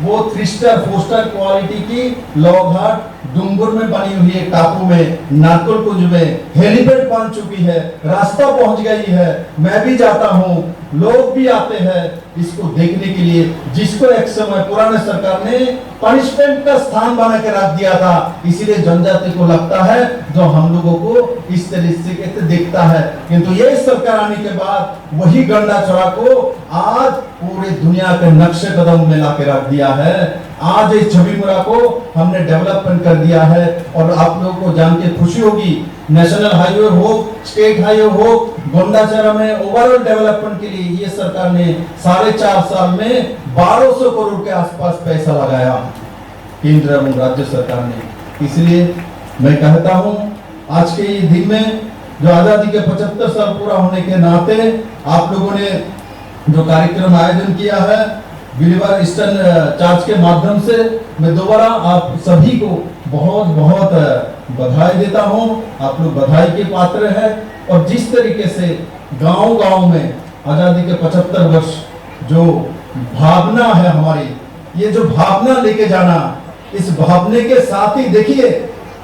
वो 3 स्टार 4 स्टार क्वालिटी की लॉग हट डुंगुर में बनी हुई है, टापू में, नाकुलकुंज में हेलीपैड बन चुकी है, रास्ता पहुंच गई है। मैं भी जाता हूं, लोग भी आते हैं इसको देखने के लिए, जिसको एक समय पुराने सरकार ने पनिशमेंट का स्थान बना के रख दिया था। इसीलिए जनजाति को लगता है जो हम लोगों को इस तरीके से देखता है, किंतु ये सरकार आने के बाद वही गंडाचोरा को आज पूरे दुनिया के नक्शे कदम में ला के रख दिया है। आज इस छबीमुरा को हमने डेवलपमेंट कर दिया है और आप लोगों को जान के खुशी होगी, नेशनल हाईवे हो, स्टेट हाईवे हो, गोंडाचोरा में ओवरऑल डेवलपमेंट के लिए ये सरकार ने 4.5 साल में 1200 करोड़ के आसपास पैसा लगाया केंद्र और राज्य सरकार ने। इसलिए मैं कहता हूं आज के ये दिन में जो आजादी के 75 साल पूरा होने के नाते आप लोगों ने जो कार्यक्रम आयोजन किया है बिलीवर ईस्टर्न चर्च के माध्यम से, मैं दोबारा आप सभी को बहुत बहुत बधाई देता हूं। आप लोग बधाई के पात्र हैं और जिस तरीके से गांव-गांव में आजादी के 75 वर्ष जो भावना है हमारी, ये जो भावना लेके जाना, इस भावने के साथ ही देखिए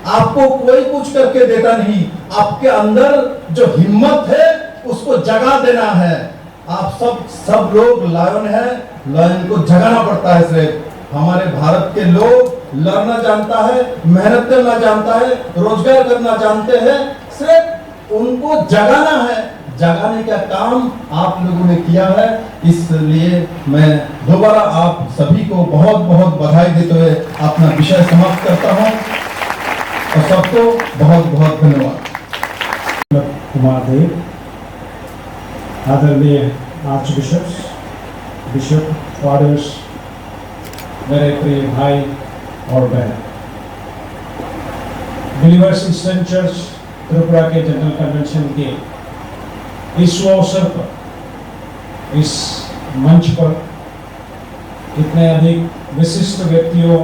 आपको कोई कुछ करके देता नहीं, आपके अंदर जो हिम्मत है उसको जगा देना है। आप सब लोग लायन है, लायन को जगाना पड़ता है। सिर्फ हमारे भारत के लोग लड़ना जानता है, मेहनत करना जानता है, रोजगार करना जानते हैं, सिर्फ उनको जगाना है। जगाने का काम आप लोगों ने किया है, इसलिए मैं दोबारा आप सभी को बहुत बहुत बधाई देते हुए अपना विषय समाप्त करता हूं और सबको बहुत बहुत धन्यवाद। कुमार देव, आदरणीय आर्च बिशप्स, बिशप, फादर्स, मेरे प्रिय भाई और बहन, बिलीवर्स ईस्टर्न चर्च त्रिपुरा के जनरल कन्वेंशन के इस अवसर पर, इस मंच पर इतने अधिक विशिष्ट व्यक्तियों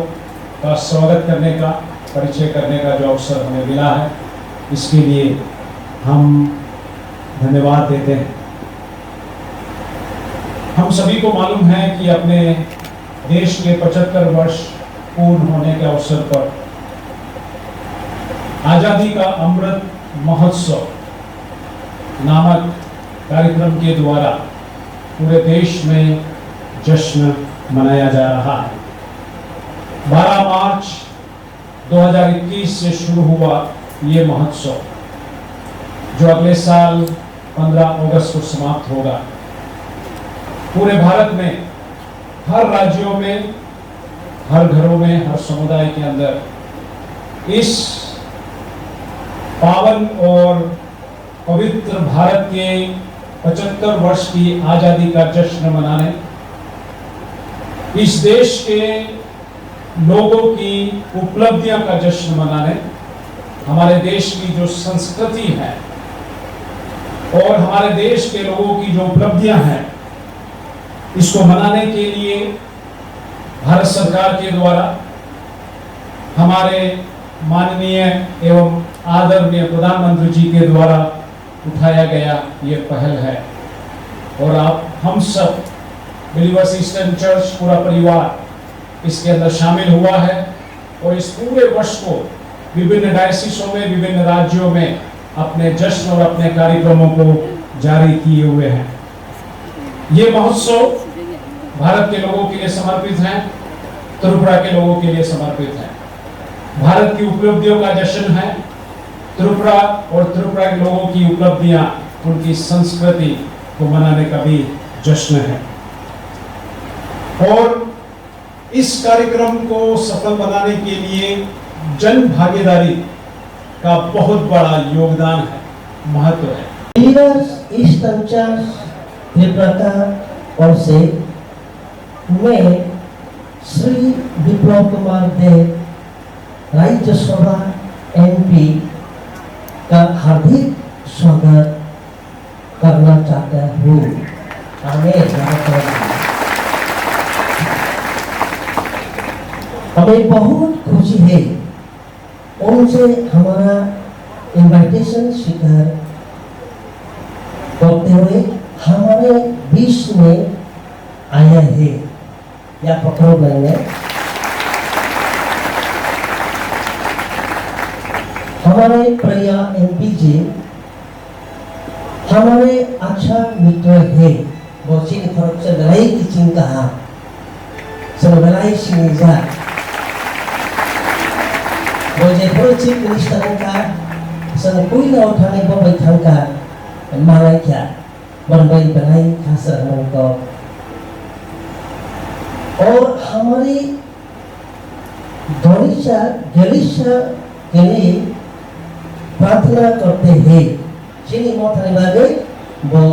का स्वागत करने का, परिचय करने का जो अवसर हमें मिला है, इसके लिए हम धन्यवाद देते हैं। हम सभी को मालूम है कि अपने देश के 75 वर्ष पूर्ण होने के अवसर पर आजादी का अमृत महोत्सव नामक कार्यक्रम के द्वारा पूरे देश में जश्न मनाया जा रहा है। 12 मार्च 2021 से शुरू हुआ ये महोत्सव, जो अगले साल 15 अगस्त को समाप्त होगा। पूरे भारत में हर राज्यों में, हर घरों में, हर समुदाय के अंदर इस पावन और पवित्र भारत के 75 वर्ष की आजादी का जश्न मनाने, इस देश के लोगों की उपलब्धियां का जश्न मनाने, हमारे देश की जो संस्कृति है और हमारे देश के लोगों की जो उपलब्धियां हैं, इसको मनाने के लिए भारत सरकार के द्वारा हमारे माननीय एवं आदरणीय प्रधानमंत्री जी के द्वारा उठाया गया ये पहल है और आप हम सब बिलीवर्स ईस्टर्न चर्च पूरा परिवार इसके अंदर शामिल हुआ है और इस पूरे वर्ष को विभिन्न डायसिसों में विभिन्न राज्यों में अपने जश्न और अपने कार्यक्रमों को जारी किए हुए हैं। ये महोत्सव भारत के लोगों के लिए समर्पित है, त्रिपुरा के लोगों के लिए समर्पित है। भारत की उपलब्धियों का जश्न है, त्रिपुरा और त्रिपुरा के लोगों की उपलब्धियां, उनकी संस्कृति को मनाने का भी जश्न है। और इस कार्यक्रम को सफल बनाने के लिए जन भागीदारी का बहुत बड़ा योगदान है, महत्व है। लीडर्स ईस्टर्न चर्च त्रिपुरा का ओर से मैं श्री विप्लव कुमार देव राज्यसभा MP का हार्दिक स्वागत करना चाहता हूँ। हमें बहुत खुशी है उनसे हमारा इनविटेशन स्वीकार करते हुए हमारे बीच में आया है या पकड़ो लेंगे। हमारे प्रिय MP जी हमारे अच्छा मित्र है। बहुत सी फर्क से लड़ाई की चिंता है, सब लड़ाई सीजा बोझे थोड़े चीफ मिनिस्टर का संग कोई ना उठाने को बैठा का मारा क्या बनवाई बनाई खास रहने को और हमारी गलीचा के लिए प्रार्थना करते हैं। जिन्हें मोटाई बागे वो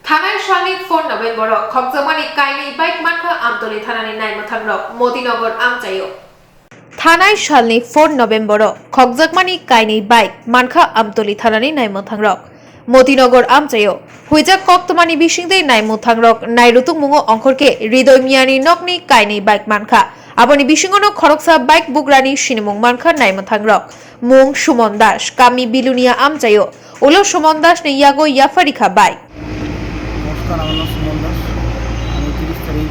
থানায় সালিক 4 নভেম্বর খকজমানি কাইনি বাইক মানখা আমতলি থানানি নাইমথাংরক মতিনগর আমচাইও থানায় সালনি 4 নভেম্বর খকজমানি কাইনি বাইক মানখা আমতলি থানানি নাইমথাংরক মতিনগর আমচাইও হুইজা কক্তমানি বিশিংদে নাইমথাংরক নাইরুতুং মুঙ্গ অঙ্করকে হৃদয় মিয়ানি নকনি কাইনি বাইক মানখা আবনি বিশিংগনো খরকসা বাইক বুগরানি সিনেমুং মানখা নাইমথাংরক মুং সুমন দাস কামি বিলুনিয়া আমচাইও ওলো সুমন দাস নে ইয়াগো ইয়াফারিখা বাইক। নমস্কার, আমার নাম সুমন দাস। আমি 30 তারিখ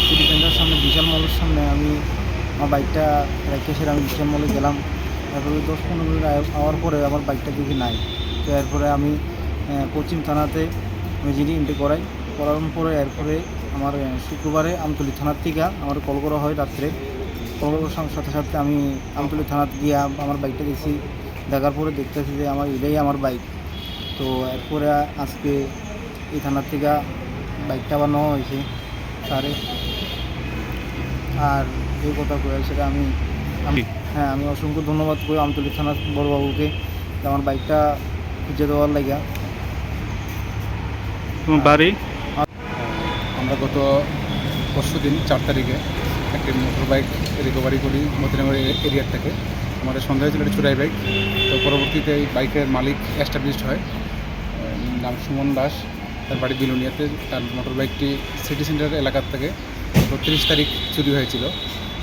সিটি সেন্টারের সামনে বিশাল মলের সামনে আমি আমার বাইকটা রেখে সেরে আমি বিশাল মলে গেলাম। তারপরে 10-15 মিনিট আওয়ার পরে আমার বাইকটা দেখি নাই। তো এরপরে আমি পশ্চিম থানাতে আমি জিডি এন্ট্রি করার পরে এরপরে আমার শুক্রবারে আমতলী থানার থেকে আমার কল করা হয় রাত্রে। কল করার সাথে সাথে আমি আমতলী থানাতে গিয়ে আমার বাইকটা দেখছি। দেখার পরে দেখতেছি যে এটাই আমার বাইক। তো এরপরে আজকে এই থানার থেকে বাইকটা আবার নেওয়া হয়েছে স্যারে। আর যে কথা কয়ে সেটা আমি অসংখ্য ধন্যবাদ করি আমতলী থানার বড়বাবুকে আমার বাইকটা খুঁজে দেওয়ার লাগা। বাড়ি আমরা গত পরশু দিন 4 তারিখে একটি মোটর বাইক রিকভারি করি মতিনগর এরিয়ার থেকে। আমাদের সন্দেহ ছিল একটি চুরাই বাইক। তো পরবর্তীতে এই বাইকের মালিক এস্টাবলিশড হয়, নাম সুমন দাস, তার বাড়ি বিলুনিয়াতে। তার মোটর বাইকটি সিটি সেন্টার এলাকার থেকে 30 তারিখ চুরি হয়েছিল।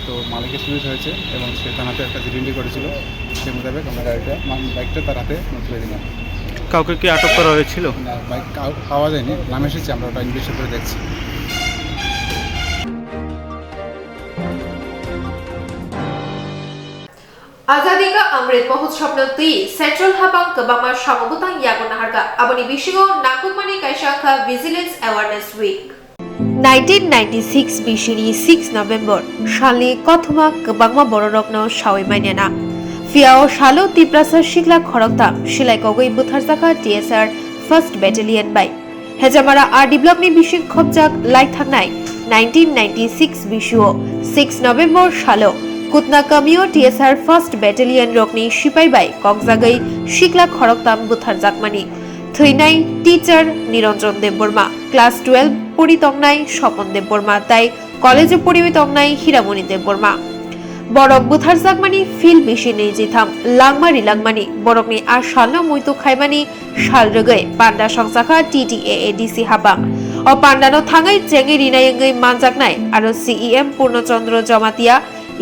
তো মালিকের সুবিধা হয়েছে এবং সে থানাতে একটা জিডি করেছিল। সে মোতাবেক আমরা বাইকটা তার হাতে তুলে দিলাম। কাউকে কি আটক করা হয়েছিল? না, বাইক পাওয়া যায়নি, নাম এসেছে, আমরা ওটা ইনভেস্ট করে দেখছি। आजादी का अमृत महोत्सव ती सेंट्रल हबांग कबामा शामबुतांग यागो नाहरगा अबनी बिशिगो नाकुकमानी काइशाखा विजिलेंस अवेयरनेस वीक 1996 बिशिनी 6 नवेम्बर शालनि कथमा कबांगमा बररकनो शावै माइनेना फियाओ शालो तिप्रासा शिखला खरकता शिलाई कगै बुथारजाखा TSR फर्स्ट बैटेलियन बाय हेजामारा आरडी ब्लकनि बिशिं खबजाक लाइक थांनाय 1996 बिशुओ 6 नवेम्बर शालो कुतना कमियो TSR फर्स्ट बैटेलियन रकनी सिपाई बाय कक्जागै शिखला खरकताम बुथार जाकमानी थैनाय टीचार निरंजन देव बर्मा क्लास 12 पढ़ितंगनाय स्वपन देव बर्मा ताई कलेजे पढ़ितंगनाय हीरामणि देव बर्मा बरक बुथार जाकमानी फिल बेसि नै जिथाम लांगमानि बरकनि आ सालनो मुइतु खायमानि सालरगै पांडा संसाखा TTAADC हाबा अ पांडानो थाङै जेङै रिनायङै मानजाकनाय आरो CEM Purnachandra Jamatia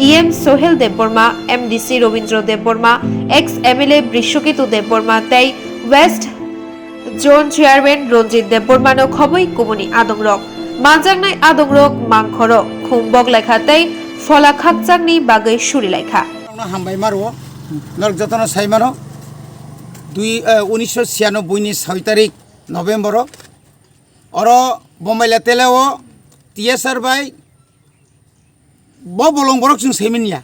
EM Sohel Debbarma, MDC Rabindra Debbarma, ex MLA Brishaketu Debbarma, তাই ওয়েস্ট জোন চেয়ারম্যান রঞ্জিত দেববর্মানো খবই কুমনি আদংরক মানজাংনাই আদংরক মাংখরক খুমবক লেখা তাই ফলা খাকজাংনি বাগৈ সুরি লেখা হামবাই মারো নরক যতন সাইমানো 1996 6 তারিখ নভেম্বর অর বম্বাইলা তেলেও টিএসআর বাই বলং বরক जों সেইমিনিয়া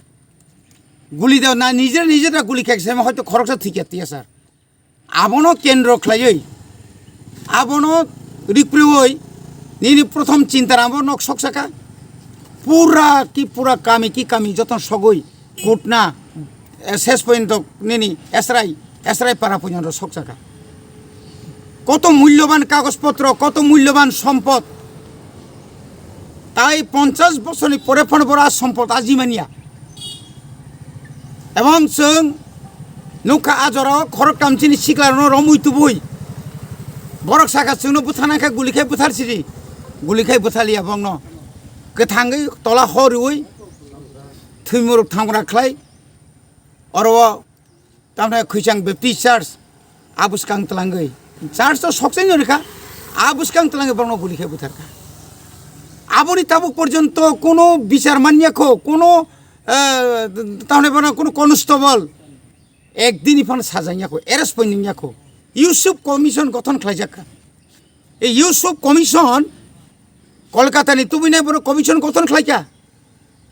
গুলি দেও না নিজেরা গুলি খেয়েছে হয়তো খরচা ঠিক টিএসআর আবনো কেন্দ্র খ্লাইই আবনো রিপ্রিওই নিনি প্রথম চিন্তার আবো নক সকসাকা পুরা কামি যতন সগই কুটনা শেষ পর্যন্ত নিনি এসরাই পারা পর্যন্ত সকসাকা কত মূল্যবান কাগজপত্র কত মূল্যবান সম্পদ তাই 50 বছরনি পরে ফোন বড় সম্পদ আজিমানিয়া এবং जों নৌকা আজরাও খরক কামচিনি সিকলারনো রমুইতু বই বরক সাকা जोंनो बुथानाखा गुलिखाय बुथारसिरि गुलिखाय बुथालिया बंनो गोथाङै तला हरुই थैमुरुक थांग्रा ख्लाय अरव तामने खैसां बेप्टिस्ट चार्च आबुसकां तलांगै चार्च तो सकसेन रेखा आबुसकां तलांगै बंनो गुलिखाय बुथारखा आबनि ताबुक पर्यन्त कोनो বিচার मानियाखौ कोनो तामने बना कोनो कनस्टेबल একদিনই ফান সাজাইয়াখো এরেস্ট পইনিয়াখো ইউসুফ কমিশন গঠন খাইজাকা এই ইউসুফ কমিশন কলকাতানি তুমিনাই বড় কমিশন গঠন খাইকা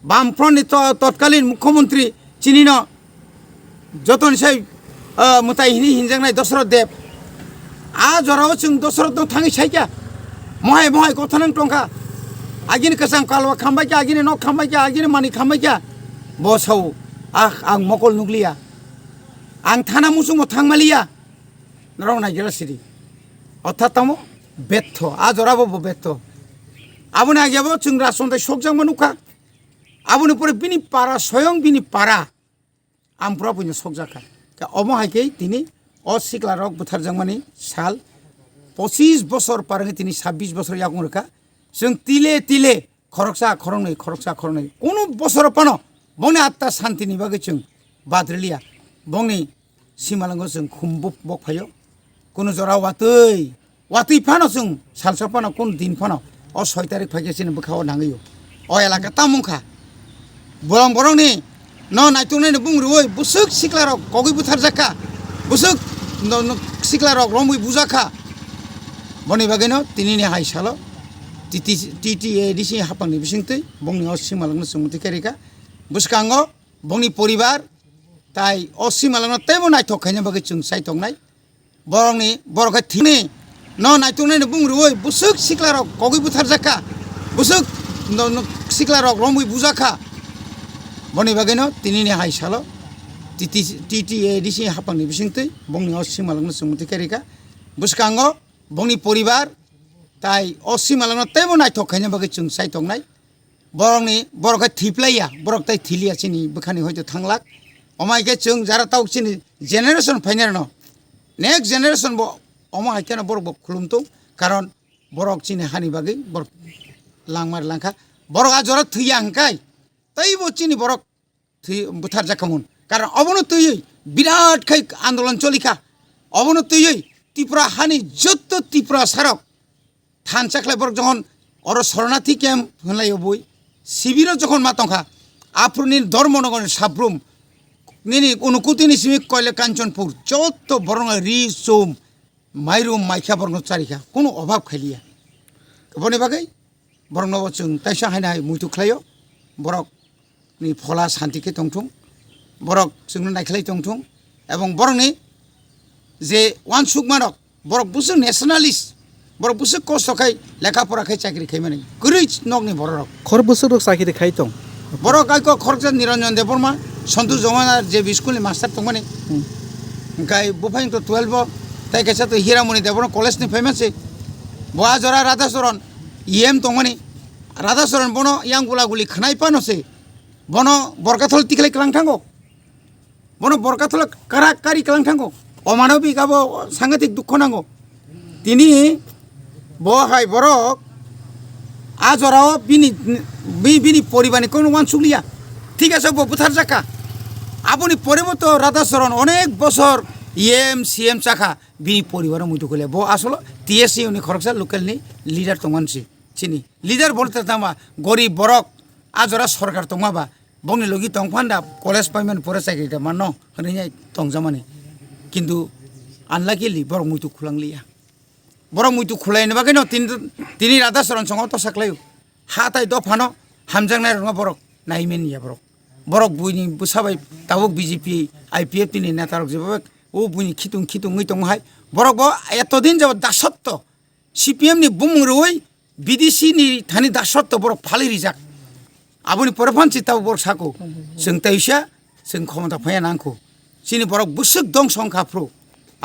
বামফ্রন্টনি তৎকালীন মুখ্যমন্ত্রী চিনিন যতন সেই মুতাইহিনি হিনজাংনাই দশরথ দেব আজরাও जों দশরথ थाङै साइका মহাই গঠনং টंका आगिनि कसां कालवा खामबायका आगिनि नक खामबायका आगिनि मानि खामबायका बसाव आं मकल नुग्लिया आं थाना मुसुम थांमालिया नरनाय गेलासिरि अर्थातमो बेत्थ आजराबो बेत्थ आबुनि आगियाबो जों रासनथाय सकजां मनुखा आबुनि परे बिनि पारा स्वयं बिनि पारा आमफ्रा बुनि सकजाखा अमहायकै तिनि असिकला रक बुथारजां मानि साल 25 बছর पारगे तिनि 26 बছर यागुं रेखा जों तिले खरकसा खरंनै कोनो बছर पानो बंनि आत्ता शान्तिनि बागै जों बाद्रिलिया बंनि सिमालांगो जों खुम्बुक बकफायो कोनो जरा वातै फानो जों सालसा फानो कोन दिन फानो अ 6 तारिख फाइगासिनो बखाव नांगैयो अ एलाका तामुखा बरंनि न नायतुंनायनो बुंरुय बुसुक सिक्लारक कगै बुथार जाखा बुसुक सिक्लारक रमै बुजाखा बनि बागैनो तिनिनि हाइसालो TTADC हापांनि बिसिंतै बंनि असिमालांनो सोंमुथि केरिका बुसकांगो बंनि परिबार ताई असिमालांनो तेबो नायथखायनो बागै जों सायथंनाय बरंनि बरखा थिनि न नायतुंनायनो बुंरुय बुसुक सिक्लारक कगै बुथार जाखा बुसुक सिक्लारक रमै बुजाखा बनि बागैनो तिनिनि हाइसालो TTADC हापांनि बिसिंतै बंनि असिमालांनो सोंमुथि केरिका बुसकांगो बंनि परिबार ताई असिमालांनो तेबो नायथखायनो बागै जों सायथंनाय बरंनि बरखा थिप्लाया बरक ताई थिलिया चिनि बखानि हयतो थांलाक अमायके जों जारा ताव चिनि जेनारेशन फाइनार न नेक्स्ट जेनारेशन बो अमायकेनो बरक खुलुमतो कारण बरक चिनि हानि बागै बरक लांमार लांखा बरक आजरा थैया हंकाय तैबो चिनि बरक थै बुथार जाखामोन कारण अबनो तैयै बिराट खै आन्दोलन चलिखा अबनो तैयै त्रिपुरा हानि जत्त त्रिपुरा सारक थान चाखलाय बरक जखन अर शरणार्थी केम्प होनलायो बय शिबिर जखन मातंखा आफुरनि धर्मनगर साब्रुम निनि उनुकुतिनि सिमिक कयले कांचनपुर जत्त बरंग रि सोम माइरुम माइखा बरंग चारिखा कोनो अभाब खालिया बनि बागै बरंगनबो जों ताइसा हायनाय मुइतु ख्लायो बरक नि फला शान्तिके तंथुं बरक जोंनो नायख्लाय तंथुं एवं बरंनि जे वान सुकमानक बरक बुसु नेशनालिस्ट बरक बुसु कस्तखाय लेखा फराखाय चाकरि खायमाने गुरै नगनि बरक खर बोसोर चाकरि खायतं बरक आइको खरकजा निरंजन देबबर्मा सन्तोष जमानार जे स्कुलनि मास्टार तंमाने गाय बुफाइन तो 12 ताइ कैसा तो हीरामणि देबबर्मा कलेजनि फैमासे बहा जरा राधाचरण EM तंमाने राधाचरण बनो यांगुला गुली खनाय पानोसे बनो बरकाथल तिखलाय क्लां थांगो बनो बरकाथल काराकारी क्लां थांगो अमानबिक आबो सांगतिक दुख नांगो तिनि बहाय बरक आजराव बिनि परिबारनि कोनो वान सुग्लिया ঠিক আছে বুথার জাকা আপনি পরিবর্ত রাধাচরণ অনেক বছর ইএম সিএম চাকা বিনি পরিবারের মধ্যে কইলে ব আসলে টিএসসি উনি খরকসা লোকালনি লিডার তো মানসি চিনি লিডার বলতে তামা গরিব বরক আজরা সরকার তমাবা বংনি লগি তংফান্ডা কলেজ পাইমান পরে চাকরিটা মান হনে তংজামানি কিন্তু আনলাকিলি বরক মুইতু খুলাংলিয়া বরক মুইতু খুলাইনো বাকি ন তিনি রাধাচরণ সঙ্গ তো সাকলাইও হাতাই দফানো হামজাংনাই রঙা বরক নাইমেনিয়া বরক বরক বুইনি বুসাবাই তাবক বিজেপি আইপিএফ তিনি নেতারক যেভাবে ও বুইনি খিতুং তংহাই বরক এতদিন যাব দাসত্ব সিপিএম নি বুমরই বিদেশি নি থানি দাসত্ব বরক ফালি রিজাক আবুনি পরফানসি তাও বরক সাকো जों তাইসা जों ক্ষমতা ফায়া নাংখো সিনি বরক বুসুক দং সংখ্যাफ्रु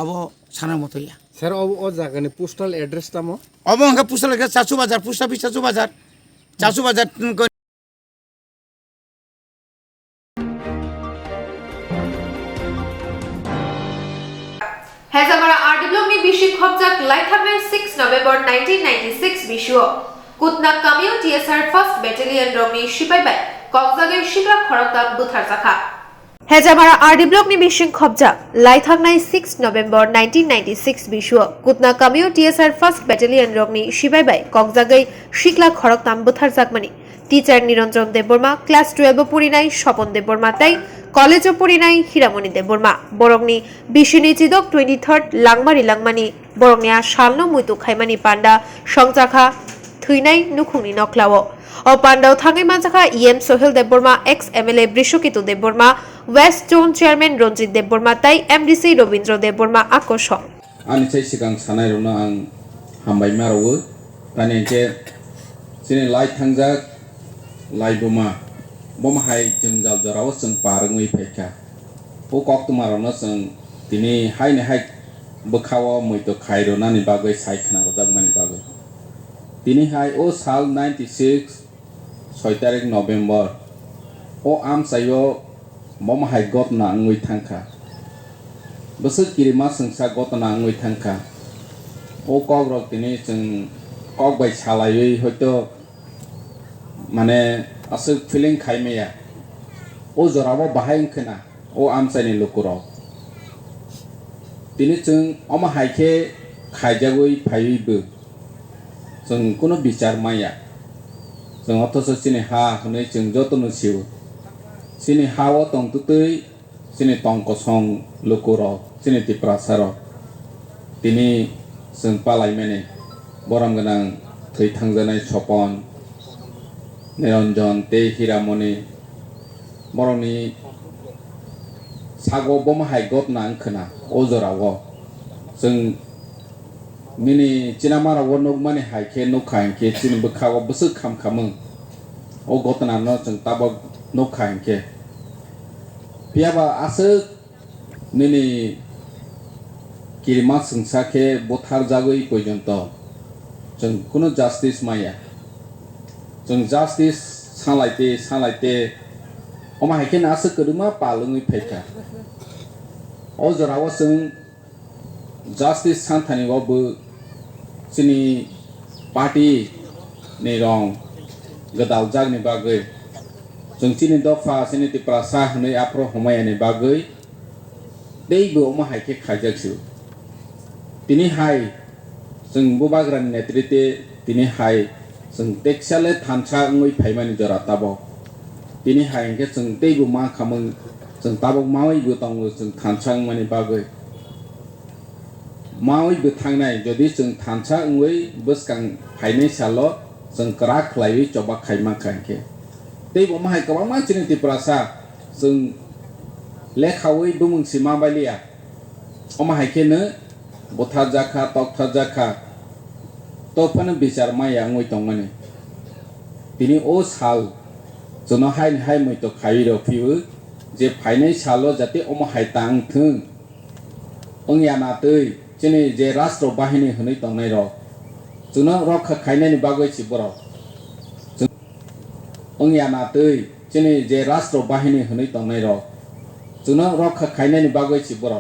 আবো সানার মতইয়া স্যার ও জায়গানি পোস্টাল অ্যাড্রেসটা মো অবং হা পুসলা গে চাচু বাজার পোস্ট অফিস চাচু বাজার হেজামারা আরডিব্লিউমি বিশিক খবজাক লাইথামের 6 নভেম্বর 1996 বিশুয় কুতনা কামিও টিএসআর ফার্স্ট ব্যাটালিয়ন রমি সিপাইবাই কক্সবাজার শিকরা খরকদাম বুথার জাখা হেজামারা আরডিব্লিউমি বিশিক খবজাক লাইথাংনাই 6 নভেম্বর 1996 বিশুয় কুতনা কামিও টিএসআর ফার্স্ট ব্যাটালিয়ন রমি সিপাইবাই কক্সবাজার শিকলা খরকদাম বুথার জাকমানি টিচার নিরঞ্জন দেববর্মা ক্লাস 12 পড়িনাই স্বপন দেববর্মা তাই কলেজও পড়িনাই হীরামণি দেববর্মা বরংনি বিশিনি চিদক 23rd লাংমানি বরংনি সালনো মুইতু খাইমানি পান্ডা সংজাখা থুইনাই নুখুংনি নকলাও ও পান্ডাও থাঙ্গাই মানজাখা EM Sohel Debbarma ex MLA Brishaketu Debbarma west zone chairman Ranjit Debbarma তাই এমডিসি রবীন্দ্র দেববর্মা আকর্ষণ आंनि सिगां सानायरनो आं हामबाय मारावो दानि जे जोंनि लाइट थांजाक लाइबोमा बमहाय जों जालजराव जों पारङै फैखा ओ कक्तमारावनो जों दिनै हायने हाय बोखावा मैतो खायरनानि बागै सायखनारो जागमानि बागै दिनैहाय ओ साल 96 6 तारिख नभेम्बर ओ आमसायो बमहाय गतना आंगै थांखा बोसोर किरिमा संसा गतना आंगै थांखा ओ कग्रक दिनै जों कगबाय सालायै हयतो माने असो फिलिं खायमेया ओ जराबो बाहाय खोना ओ आमसायनि लुकुराव दिनै जों अमा हायखे खायजागै फायैबो जों कोनो बिचार माया जों अथस सिनि हा हनै जों जतन सिउ सिनि हाव तंतुतै सिनि तंकसं लुकुराव सिनि तिप्रासार दिनै जों पालायमेने बरम गोनां थै थांजानाय सपन निरंजन ते हिरामणि बरंनि सागो बमहाय गतना खोना अजराव जों मिनि चिनामाराव नगमानि हायखे नखायखे चिनि बोखाव बसो खामखामो ओ गतना न जों ताब नखायखे पियाबा आसो मिनि किरिमा संसाखे बोथार जागै पर्यन्त जों कोनो जास्टिस माया जों जास्टिस सालायते अमा हायखे नासो कदमा पालङै फैखा अजराव जों जास्टिस सानथानिबाबो जोंनि पार्टी नि रं गोदाल जागनि बागै जों चिनि दफा चिनि तिप्रासा हनै आप्र हमायानि बागै दैबो अमा हायखे खायजाक्सु दिनैहाय जों बुबाग्रानि नेतृत्वे दिनैहाय जों टेक्साले थानसाङै फायमानि जरा ताबो दिनैहाय इंखे जों दैबो मा खामो जों ताबो मावैबो दङ जों थानसाङमानि बागै मावैबो थांनाय जदि जों थानसाङै बोसकां फायनाय साल' जों क्राक लायै चबा खायमा खायखे दैबो माहाय गोबां मानसिनि तिप्रासा जों लेखावै बुमुंसि माबालिया अमाहायखेनो बथा जाखा तक्था जाखा तफानो बिचार माया ngoi tongmani tini o sal jono हाय मैतो खायरो फिउ जे फाइनाय साल जाते अमाहाय तांथों अंगियाना तै चिनि जे राष्ट्र बाहिनी हनै तंनाय र जोनो रखा खायनायनि बागै सिबर अंगियाना तै चिनि जे राष्ट्र बाहिनी हनै तंनाय र जोनो रखा खायनायनि बागै सिबर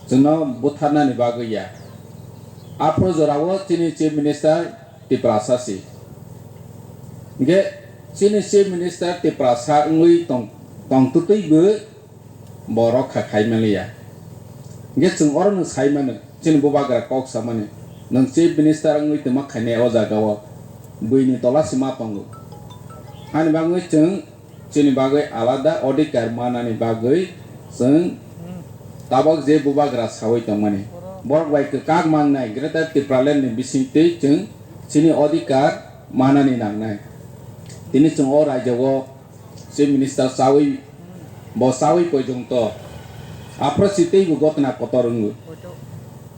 जोनो बुथारनानि बागैया आप्रो जराव चिनि chief minister तिप्रासासी gay sini chief minister te prasa ngui tong tutui bu borok khakai melia ge chung or nu sai mane sini bubagra kok samane nang chief minister ngui te makhane o jaga o buini tola sima tongo hani bangui chung sini bagai alada odikar manani bagai seng tabak je bubagra sawai tongmani borok bai ke kag mangnai greater tipralen ni bisingte chung sini odikar manani nangnai tini chung o rajyo chief minister sawi bo sawi pojongto aprositei bu gotna kotorungu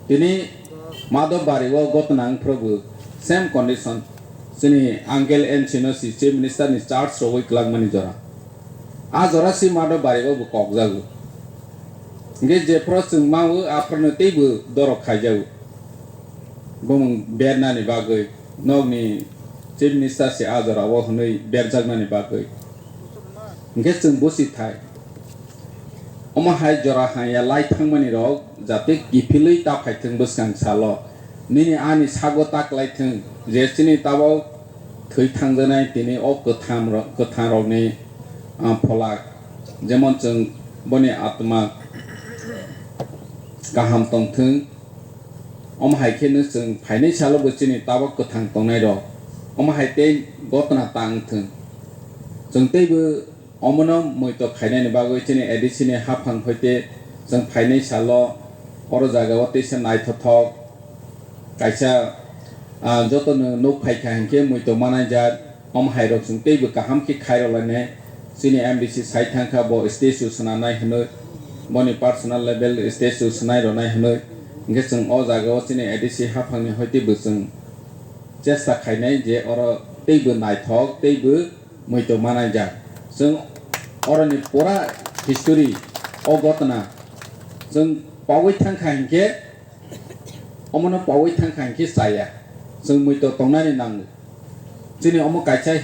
tini madhav bari wo gotna angprobu same condition sini angel and chinosi chief minister ni charge roi klagmani jora a jora si madhav bari wo bu kokjagu nge je prosung mau aprno teibu dorok khaijagu bong bernani bagai nogni chief minister se a jora wo hnoi berjagnani bagai nge chung bosi thai oma hai jora haya lai thangmani rok jate gipilei ta phaithung buskang salo nini ani sago tak lai thung je chini tabo thoi thangjanai tini o kotham rok ni pholak jemon chung boni atma kaham tongthung oma hai khenu chung phainai salo buchini tabo kothang tongnai rok oma hai te gotna tangthung chung teibu omono moito khainani bagoi chini edisini hafang hoite jeng phainai salo oro jaga o teisa naithothok kaisa jotono nok phaikha hanke moito manai jat om hairok jeng teibu kaham ki khairolane chini MDC saithangkha bo stage sunanai hno boni personal level stage sunai ronai hno nge jeng o jaga o chini EDC hafang ni hoite bu jeng chesta khainai je oro teibu naithok teibu moito manai jat jeng orani pura history o gotna jeng pawai thangkha hanke omono pawai thangkha hanke saya jeng moito tongnani nang chini omo kaisa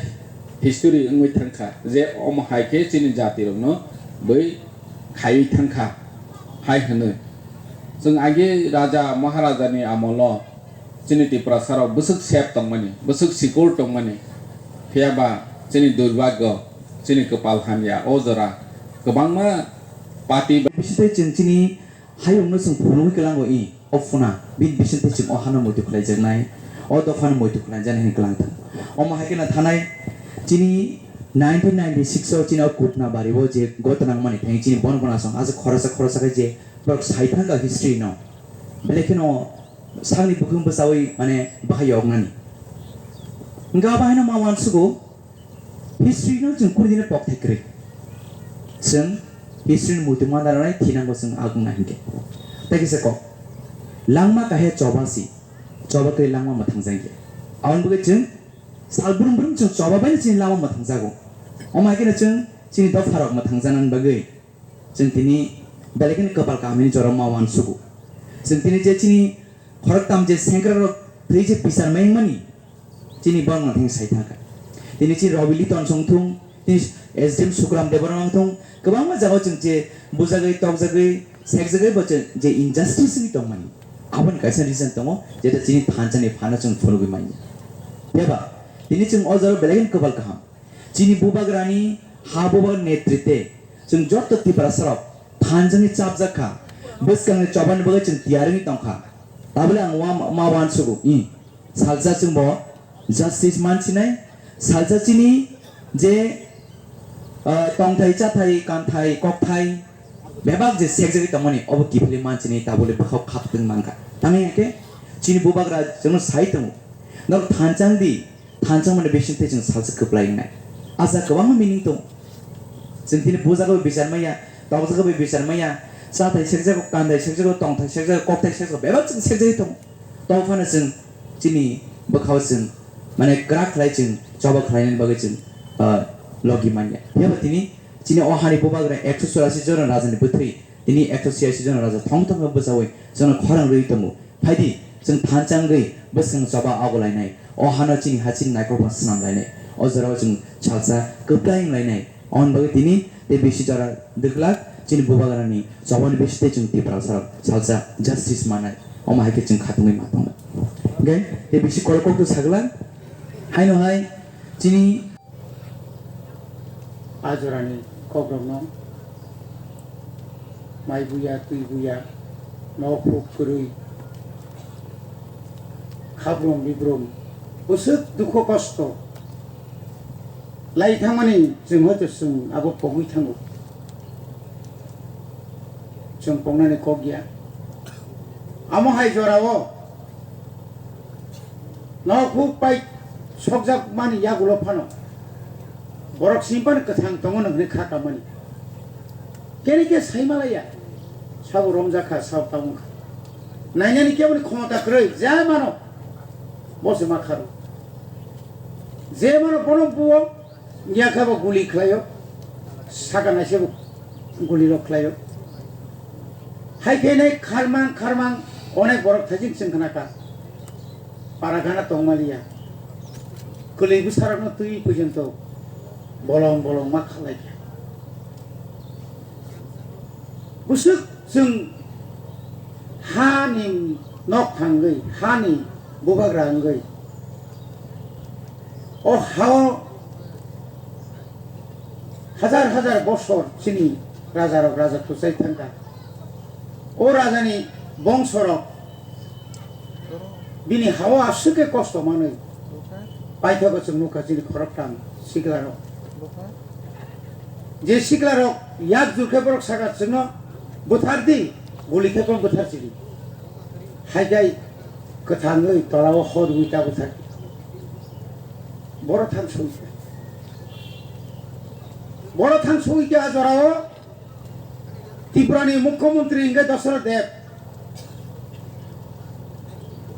history ngui thangkha je omo haike chini jati rokno bai khai thangkha hai hne jeng age raja maharaja ni amolo chini tipra saro busuk sep tongmani busuk sikol tongmani phiaba chini durbagyo chini kepal hanya ozora kebangma pati bisite chini hayong sung phunu kelang i ofuna bin bisite chim ohana motu khlai janai o dofan motu khlai jan hin kelang thang oma hakena thanai chini 1996 o chini kutna bari bo je gotnang mani thang chini bon bona song az khorasa ka je prok saithang ka history no lekino sangni bukhum basawi mane bahayog nani nga bahina mawan sugo history no jeng kurdina pok thekre jeng history mutu mandarai thinang boseng agung nangke takise ko langma kahe chobasi chobakre langma mathang jangke awan buge jeng salburum burum jeng chobabai chin langma mathang jago oma kene jeng chini do pharok mathang janan bagai jeng tini belekin kapal kamini joram mawan sugu jeng tini je chini khorak tam je sengkra thei je pisar maing mani chini bang mathang saithaka tini chi robili ton songthung tini SDM sukram deborang thung kebang ma jago chung je bujagai tokjagai sekjagai boche je injustice ni tongmani abon kaisa reason tongo jeta chini thanjani phana chung phurugui mai beba tini chung ojaro belagen kebal kaham chini bubagrani haboba netritwe chung jot tipra sarap thanjani chapjaka buskang choban bagai chung tiarni tongkha tabla angwa mawan sugu I salja chung bo justice manchinai salja chini je tongthai chathai kanthai kokthai bebak je sekjagi tongmani obo kipli manchini tabule bakhau khaptung mangka tami ke chini bubagra jeno saitung nor thanchang mane besinte jeng salsa keplai nai asa kawang meaning tong jeng tini bujago bisarmaya tongjago bisarmaya chathai sekjago kanthai sekjago tongthai sekjago kokthai sekjago bebak jeng sekjagi tong tongfana jeng chini bakhau jeng mane krak lai jeng choba khlain bagai jeng logi manya ya batini chini ohani bubagra 184 jon rajani buthri ini 186 jon raja thongthong bosawai jon khorang rei tamu phaidi jeng thanchanggai bosang choba agolainai ohana chini hachin naiko basnam lainai ojara jeng chalsa keplaing lainai on bagai tini te beshi jara deglak chini bubagra ni chobani besite jeng tipra sar chalsa justice manai oma haike jeng khatungai matong gai te beshi kolkok to sagla haino hai chini आजरानि कग्रमनो माइ बुया तुई बुया न' फुक गुरुई खाब्रम बिब्रम बोसोर दुख कष्ट लाइथांमानि जों हयथ' जों आबो पगै थांगौ जों पगनानै क गैया आमहाय जराव न' फुक पाइ सकजाक मानि यागुल' फानो बरक सिम्पान गोथां दङ नोंनि खाखामानि केनेके साइमालाया साबो रंजाखा साब तामुखा नायनानै केवल क्षमता क्रय जा मानो बसे मा खारो जे मानो बनो बुओ याखाबो गुलि खलायो सागानायसे गुलि लखलायो हाइकेनै खारमां अनेक बरक थाजिं सिंखनाका पारागाना तंमालिया गोलैबो सारानो तुई पर्यन्त bolong मा खालायखा बुसुक जों हानि नक थांगै हानि बुबाग्रांगै अ हाव हाजार बছর सिनि राजा थुसाइ थांगा अ राजानि बंसरक बिनि हावा आसुके कष्ट मानै बायथाबो जों नुखा जिनि खरकटाम सिगलारो जे सिगलारो याद जुखे बरक सागा जोंनो बुथारदि गुलिखेखौ बुथारसिदि हायगाय गोथाङै तलाव हर उइटा बुथार बर' थांसुइटा आजराव त्रिपुरानि मुख्यमन्त्री इंगे दशरथ देव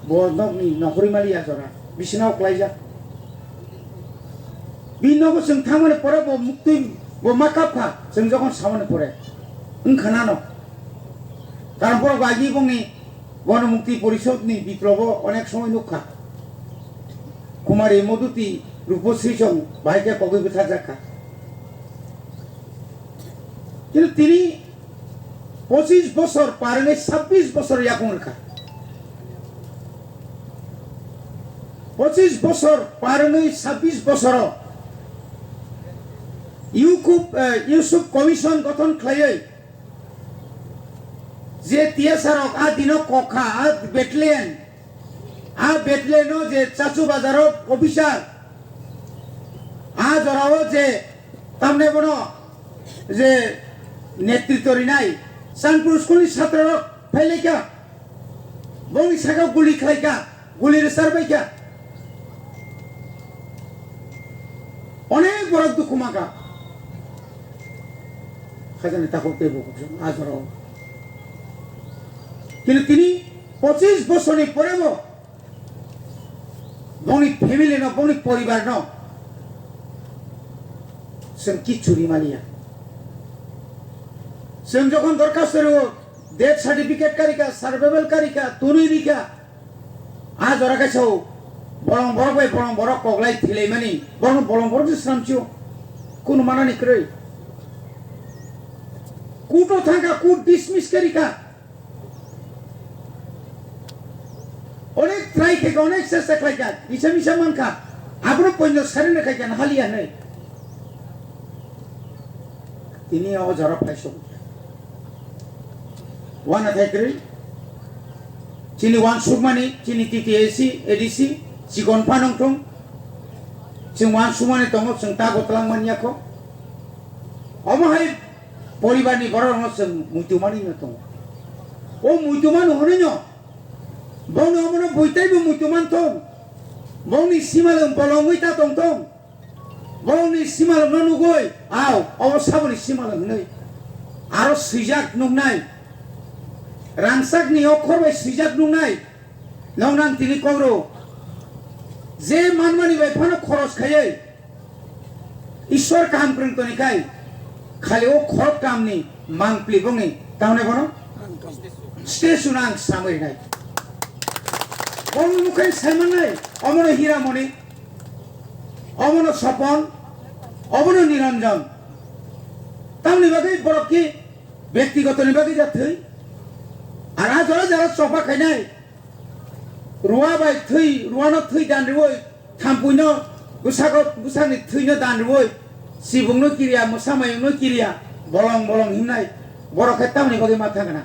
बरनकनि नखरिमालि आजरा बिसिनाव क्लाइजा बिनोबो जों थांमाने परे बो मुक्ति बो माकाफा जों जखन सामाने परे ओंखानानो कारण बर' गागि बंनि गण मुक्ति परिषदनि बिप्लबो अनेक समय नुखा कुमारी मधुति रूपश्री जों बाहायके पगै बुथार जाखा কিন্তু তিনি 25 বছর পারনে 26 বছর ইয়াকুন রেখা 25 বছর পারনে 26 বছর ইউসুফ কমিশন গঠন খাইয়ে যে তিয়াসারক আ দিন কখা আ বেটলেন যে চাচু বাজার অফিসার আ জরাও যে তামনে বনো যে नेतृत्व रिनाय सानपुर स्कूल छात्र फैले क्या बंगी सागा गुली खाई क्या गुली रिसार बाई क्या अनेक बरक दुखुमा का खाजाने ताको के बुक आजरो किन्तु तिनी 25 বছরনি পরেও बंगी फैमिली न बंगी परिवार न जों किच्छु रिमालिया जों যখন দরখাস্ত डेथ सार्टिफिकेट कारिका सार्वाइवल कारिका तुनुरिका आज ओरा काछौ बरं बरक कगलाई थिलै मानि बरं बरक सामचियो कोन मानानि क्रय कुटो थांगा कुट डिसमिस कारिका अनेक ट्राई खेका अनेक चेष्टा खाइका मिसा मानखा आबनो पन्यो सारिनो खाइका हालिया नै तिनी अजरा फाइसो वाना थाइक्री चिनी वान सुमानी चिनी टीटीएसी एडीसी चिकन फानंथं जों वान सुमानी दङ जों तागतलां मानियाखौ अमहाय परिबारनि बरन जों मुतुमानि दङ ओ मुतुमान हनैनो बनो अमनो बयताइबो मुतुमान थं बौनि सिमालम बलंगैता दंथं बौनि सिमालम नुगय आव अबसाबनि सिमालम नै आरो सैजाक नुनाय रांसाकनि अखर बाय सिजाक नुनाय नौनां तिनि कग्रो जे मानमानि बाय फानो खरस खायै ईश्वर काम क्रंतनिखाय खालि ओ खरब कामनि मांप्लि बंनि तावने बनो स्टेशन आं सामैनाय बंनि मुखाय सायमानाय अमनो हीरामणि अमनो सपन अमनो निरंजन तावनि बागै बरकि व्यक्तिगतनि बागै जाथै আর আজরা যারা চফা খাইনাই রুয়া বাই থৈ রুয়ানো থৈ দানরিবই থামপুইনো গুসানি থৈনো দানরিবই sibung no kiriya musama yung no kiriya bolong himnai borok khatam ni kogi matha kana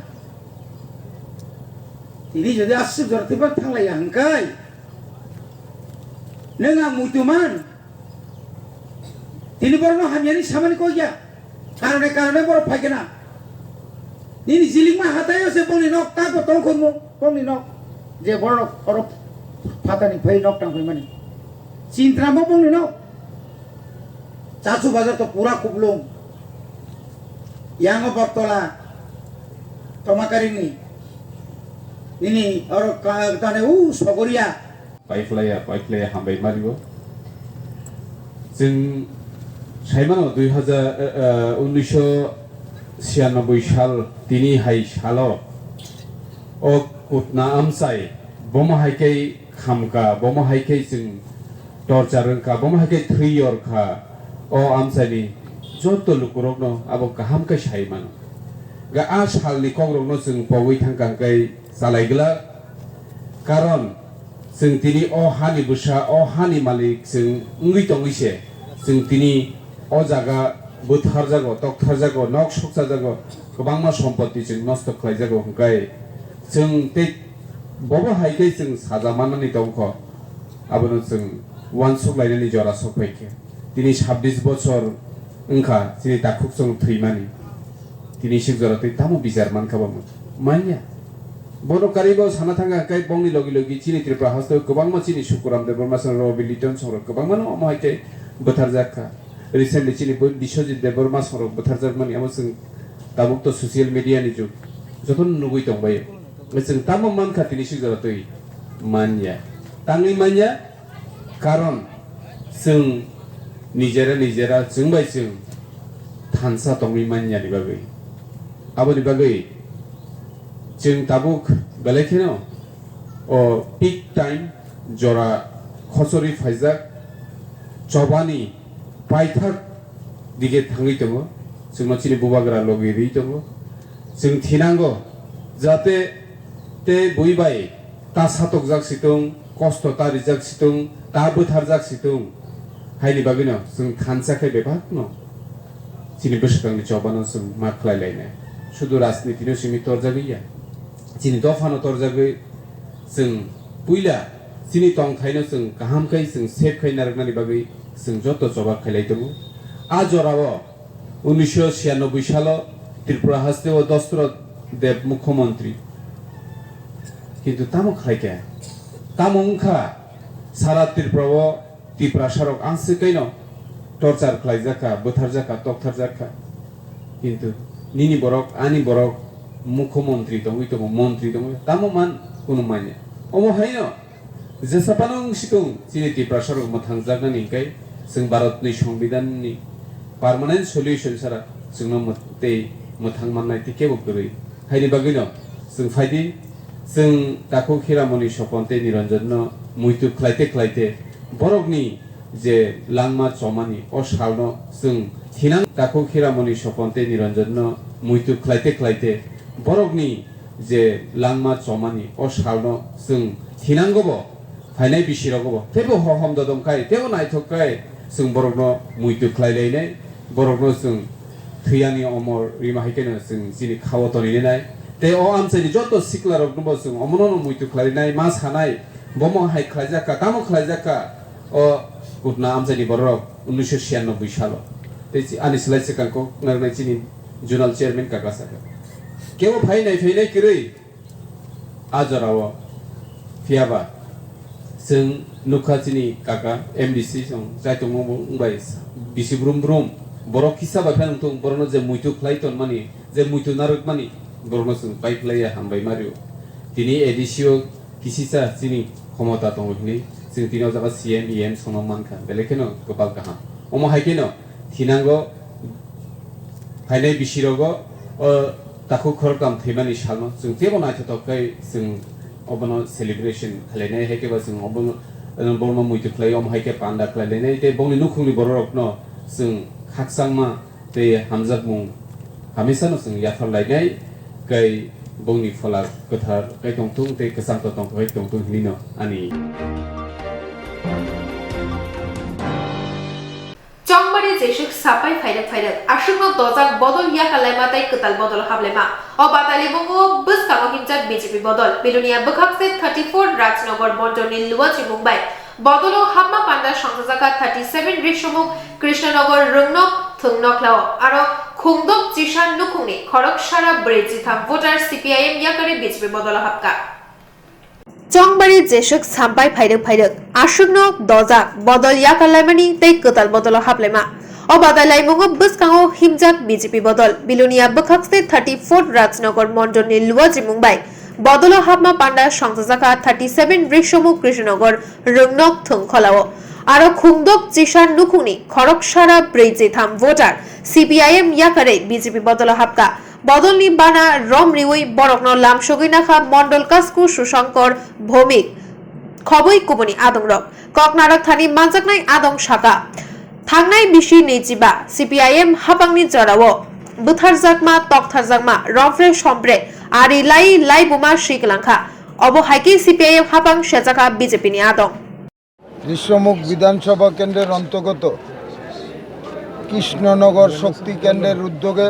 tini jodi asib jor tiba thanglai hangkai nenga mutuman tini borno hamiani samani kogia karone borok phagena nini jilingma hatayo se bongni nok ta ko tong khonmo bongni nok je borok orok phatani phai nok tang phai mani cintra mo bongni nok चाचू बाजार तो पूरा कुबलुम यांगो बक्तोला टमाकारिनी निनी और ताने सगरिया पाइपलाया हामबाय मारिबो जों साइमानो 1996 साल तिनि हाइ सालो ओ कुटना आमसाय बमहायकै खामका बमहायकै जों टर्चारंका बमहायकै थ्रियरखा o amsani joto lukurokno abo kaham kai saimano ga a salni kongrokno जों pawai thangkangkai salaigla karon जों tini o hani busa o hani malik जों ungui tongise जों tini o jaga buthar jago tokthar jago nok suksa jago gobangma sampoti जों nosto khlai jago hingkai जों te bobo haikai जों sajamanani dongkho abono जों wansuk lainani jora sokpaike তিনি 26 বছর ওংখা তিনি দাখুক song থৈমানি তিনি সিগজরাতে তামু বিচার মানখাবামু মানিয়া বড় কারিবাও সানা থাঙ্গা কাই বংনি লগি লগি চিনি ত্রিপুরা হস্ত গোবাং मा চিনি শুকুরাম দেববর্মা সং রবিলিটন সং গোবাং मान अमहायते बोथार जाखा रिसेंटली चिनि बिश्वजित देबबर्मा सं बोथार जाखमानि आमो जों दाबुक तो सोशल मीडिया नि जुग जतन नुगै दंबाय जों तामु मानखा তিনি सिगजराते मानिया तांनि मानिया कारण जों निजेरा जों बाय जों थानसा दंनि मानियानि बागै आबोनि बागै जों दाबुक बेलेखेनो ओ पिक टाइम जरा खसरि फाइजाक चबानि पाइथाक दिगे थाङै दङ जोंनो चिनि बुबाग्रा लगि दङ जों थिनांगौ जाहाथे ते बयबाय ता सातक जाक सितुं कष्ट ता रिजाक सितुं ता बोथार जाक सितुं हायनि बागैनो जों थानसाखै बेबादनो चिनि बोसोरनि चबानो जों मा खालायलायनाय शुद्ध राजनीतिनो सिमि तरजा गैया चिनि दफानो तरजा गै जों पुइला चिनि तंथायनो जों गाहामखै जों सेफखै नारगनानि बागै जों जत जबा खालाय दङ आ जराव 1996 सालाव त्रिपुरा हास्ते ও দশরথ দেব মুখ্যমন্ত্রী কিন্তু তামো খাইকে তামोंखा सारा त्रिपुराव त्रिपुरा सरक आंसो कैनो टर्चार खालायजाखा बोथार जाखा तकथार जाखा किन्तु निनि बरक आनि बरक मुख्यमंत्री दङ इतो मन्त्री दङ तामो मान कुनु माने अमहायनो जेसापानो सिकुं चिनि त्रिपुरा सरक मथांजागनि कै जों भारतनि संविधाननि पार्मानेंट सल्यूशन सारा जोंनो मते मथां माननाय तिकेबो गरै हायनि बागैनो जों फायदि जों दाखौ खिरामनि सपन्ते निरञ्जननो मुइतु खालायते बरकनि जे लांमा चमानि अ सालनो जों थिनां दाखौ खिरामनि सपन्ते निरञ्जननो मुइतु खालायते बरकनि जे लांमा चमानि अ सालनो जों थिनांगोबो फायनाय बिसिरागोबो तेबो हहम ददमखाय तेबो नायथखाय जों बरकनो मुइतु खालायलायनाय बरकनो जों थैयानि अमर रिमाहायकेनो जों जिनि खावतनिनाय ते अ आमसानि जत सिक्लारकनो जों अमननो मुइतु खालायनाय मा सानाय बम हाय खालायजाखा तामो खालायजाखा अ गुदना आमसानि बरक 1996 सालाव ते आनि सिलायसेकांको नारनाय चिनि जुनाल चेयरमेन काकासाका केबो फायनाय किरै आजराव फियाबा जों नुखाचिनि काका एमडीसी जों जायतो मुंबाइ बिसि ब्रुम बरक हिसाबै फानथों बरनो जे मुइतु खालायतन मानि जे मुइतु नारक मानि बरनो जों बाइफ्लाया हामबाय मारियो दिनै एडिसिओ किसिसा चिनि क्षमता दङ हिनि जों दिनाव जागा सीएम ईएम सनम मानखा बेलेखेनो गोबां गाहाम अमा हायकेनो थिनांगो फायनाय बिसिरगो ताखौ खरकाम थैमानि सालनो जों तेबो नायथथखाय जों अबनो सेलिब्रेशन खालायनाय हायकेबा जों अबनो बरमा मुइतु खालाय अमा हायके पान्डा खालायनाय ते बंनि नुखुंनि बररकनो जों खाकसांमा ते हामजाकमुं हामेसानो जों याफारलायनाय कै बंनि फला गोथार कै दंथुं ते गोसांत दंथुं दंथुं हिनो आनि चंगमारी जेसुक सापाय फाइदक आशुकनो दजाक बदल या खालायमा ताई कताल बदल हाबलेमा ओ बाताली बंगो बसकांगो हिमजाक बीजेपी बदल बिलुनिया बखाकसे 34 राजनगर बंजरनि लुवाची मुंबई बदलो हाबमा पांडा संसजाका 37 रिशमुक कृष्णनगर रंगनक थंगनकलाव आरो खुंगदक जिशान नुखुंनि खरक सारा ब्रेजिथाम भोटार सीपीआईएम याकारे बीजेपी बदल हाबका चंगबारी जेसुक सामपाय फाइदक आशुकनो दजाक बदल या खालायमानि ताई कताल बदल हाबलेमा ओ बादालाई मुंगो बसकांगो हिमजाक बीजेपी बदल बिलुनिया बखाकसे 34 राजनगर मंडलनि लुवाजी मुंबई बदलो हाबमा पांडा संसजाका 37 रिशमु कृष्णनगर रंगनक थंखलाव आरो खुंगदक जिशान नुखुंनि खरक सारा ब्रेजिथाम भोटार सीपीआईएम याकारे बीजेपी बदल हाबका बदलनि बाना रम रिवै बरकनो लामसगैनाखा मंडल कास्कु सुशंकर भौमिक खबै कुबनि आदंरक ककनारक थानि मानजाकनाय आदं शाखा थांनाय बिसि नैजिबा सीपीआईएम हाबांनि जराव बुथारजाकमा तकथारजाकमा रमफ्रे सम्प्रे आरि लाई बुमा शिकलांखा अब हाइके सीपीआईएम हाबां सेजाका बीजेपीनि आदं ऋषमुख विधानसभा केंद्रेर अंतर्गत कृष्णनगर शक्ति केंद्रेर उद्योगे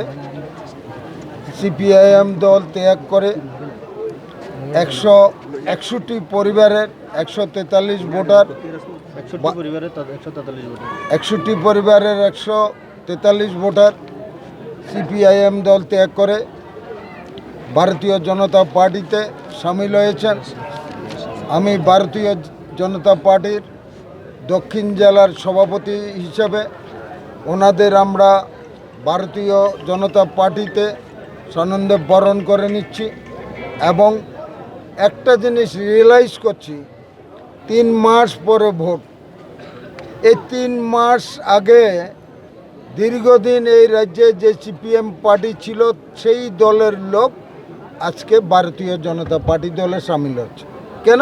सीपीआईएम दल त्याग करे 161 परिवारेर 143 भोटार 61 परिवारेर 143 भोटार सीपीआईएम दल त्याग करे भारतीय जनता पार्टीते शामिल हয়েছেন। আমি भारतीय जनता पार्टीर दक्षिण जिलार सभापति हिसाबे ओनादेर आमरा भारतीय जनता पार्टीते सानंदे बरण करे निচ্ছি এবং একটা জিনিস রিয়েলাইজ করছি 3 মাস পরে ভোট এই 3 মাস আগে দীর্ঘদিন এই রাজ্যে যে সিপিএম পার্টি ছিল সেই দলের লোক আজকে ভারতীয় জনতা পার্টি দলে শামিল হচ্ছে কেন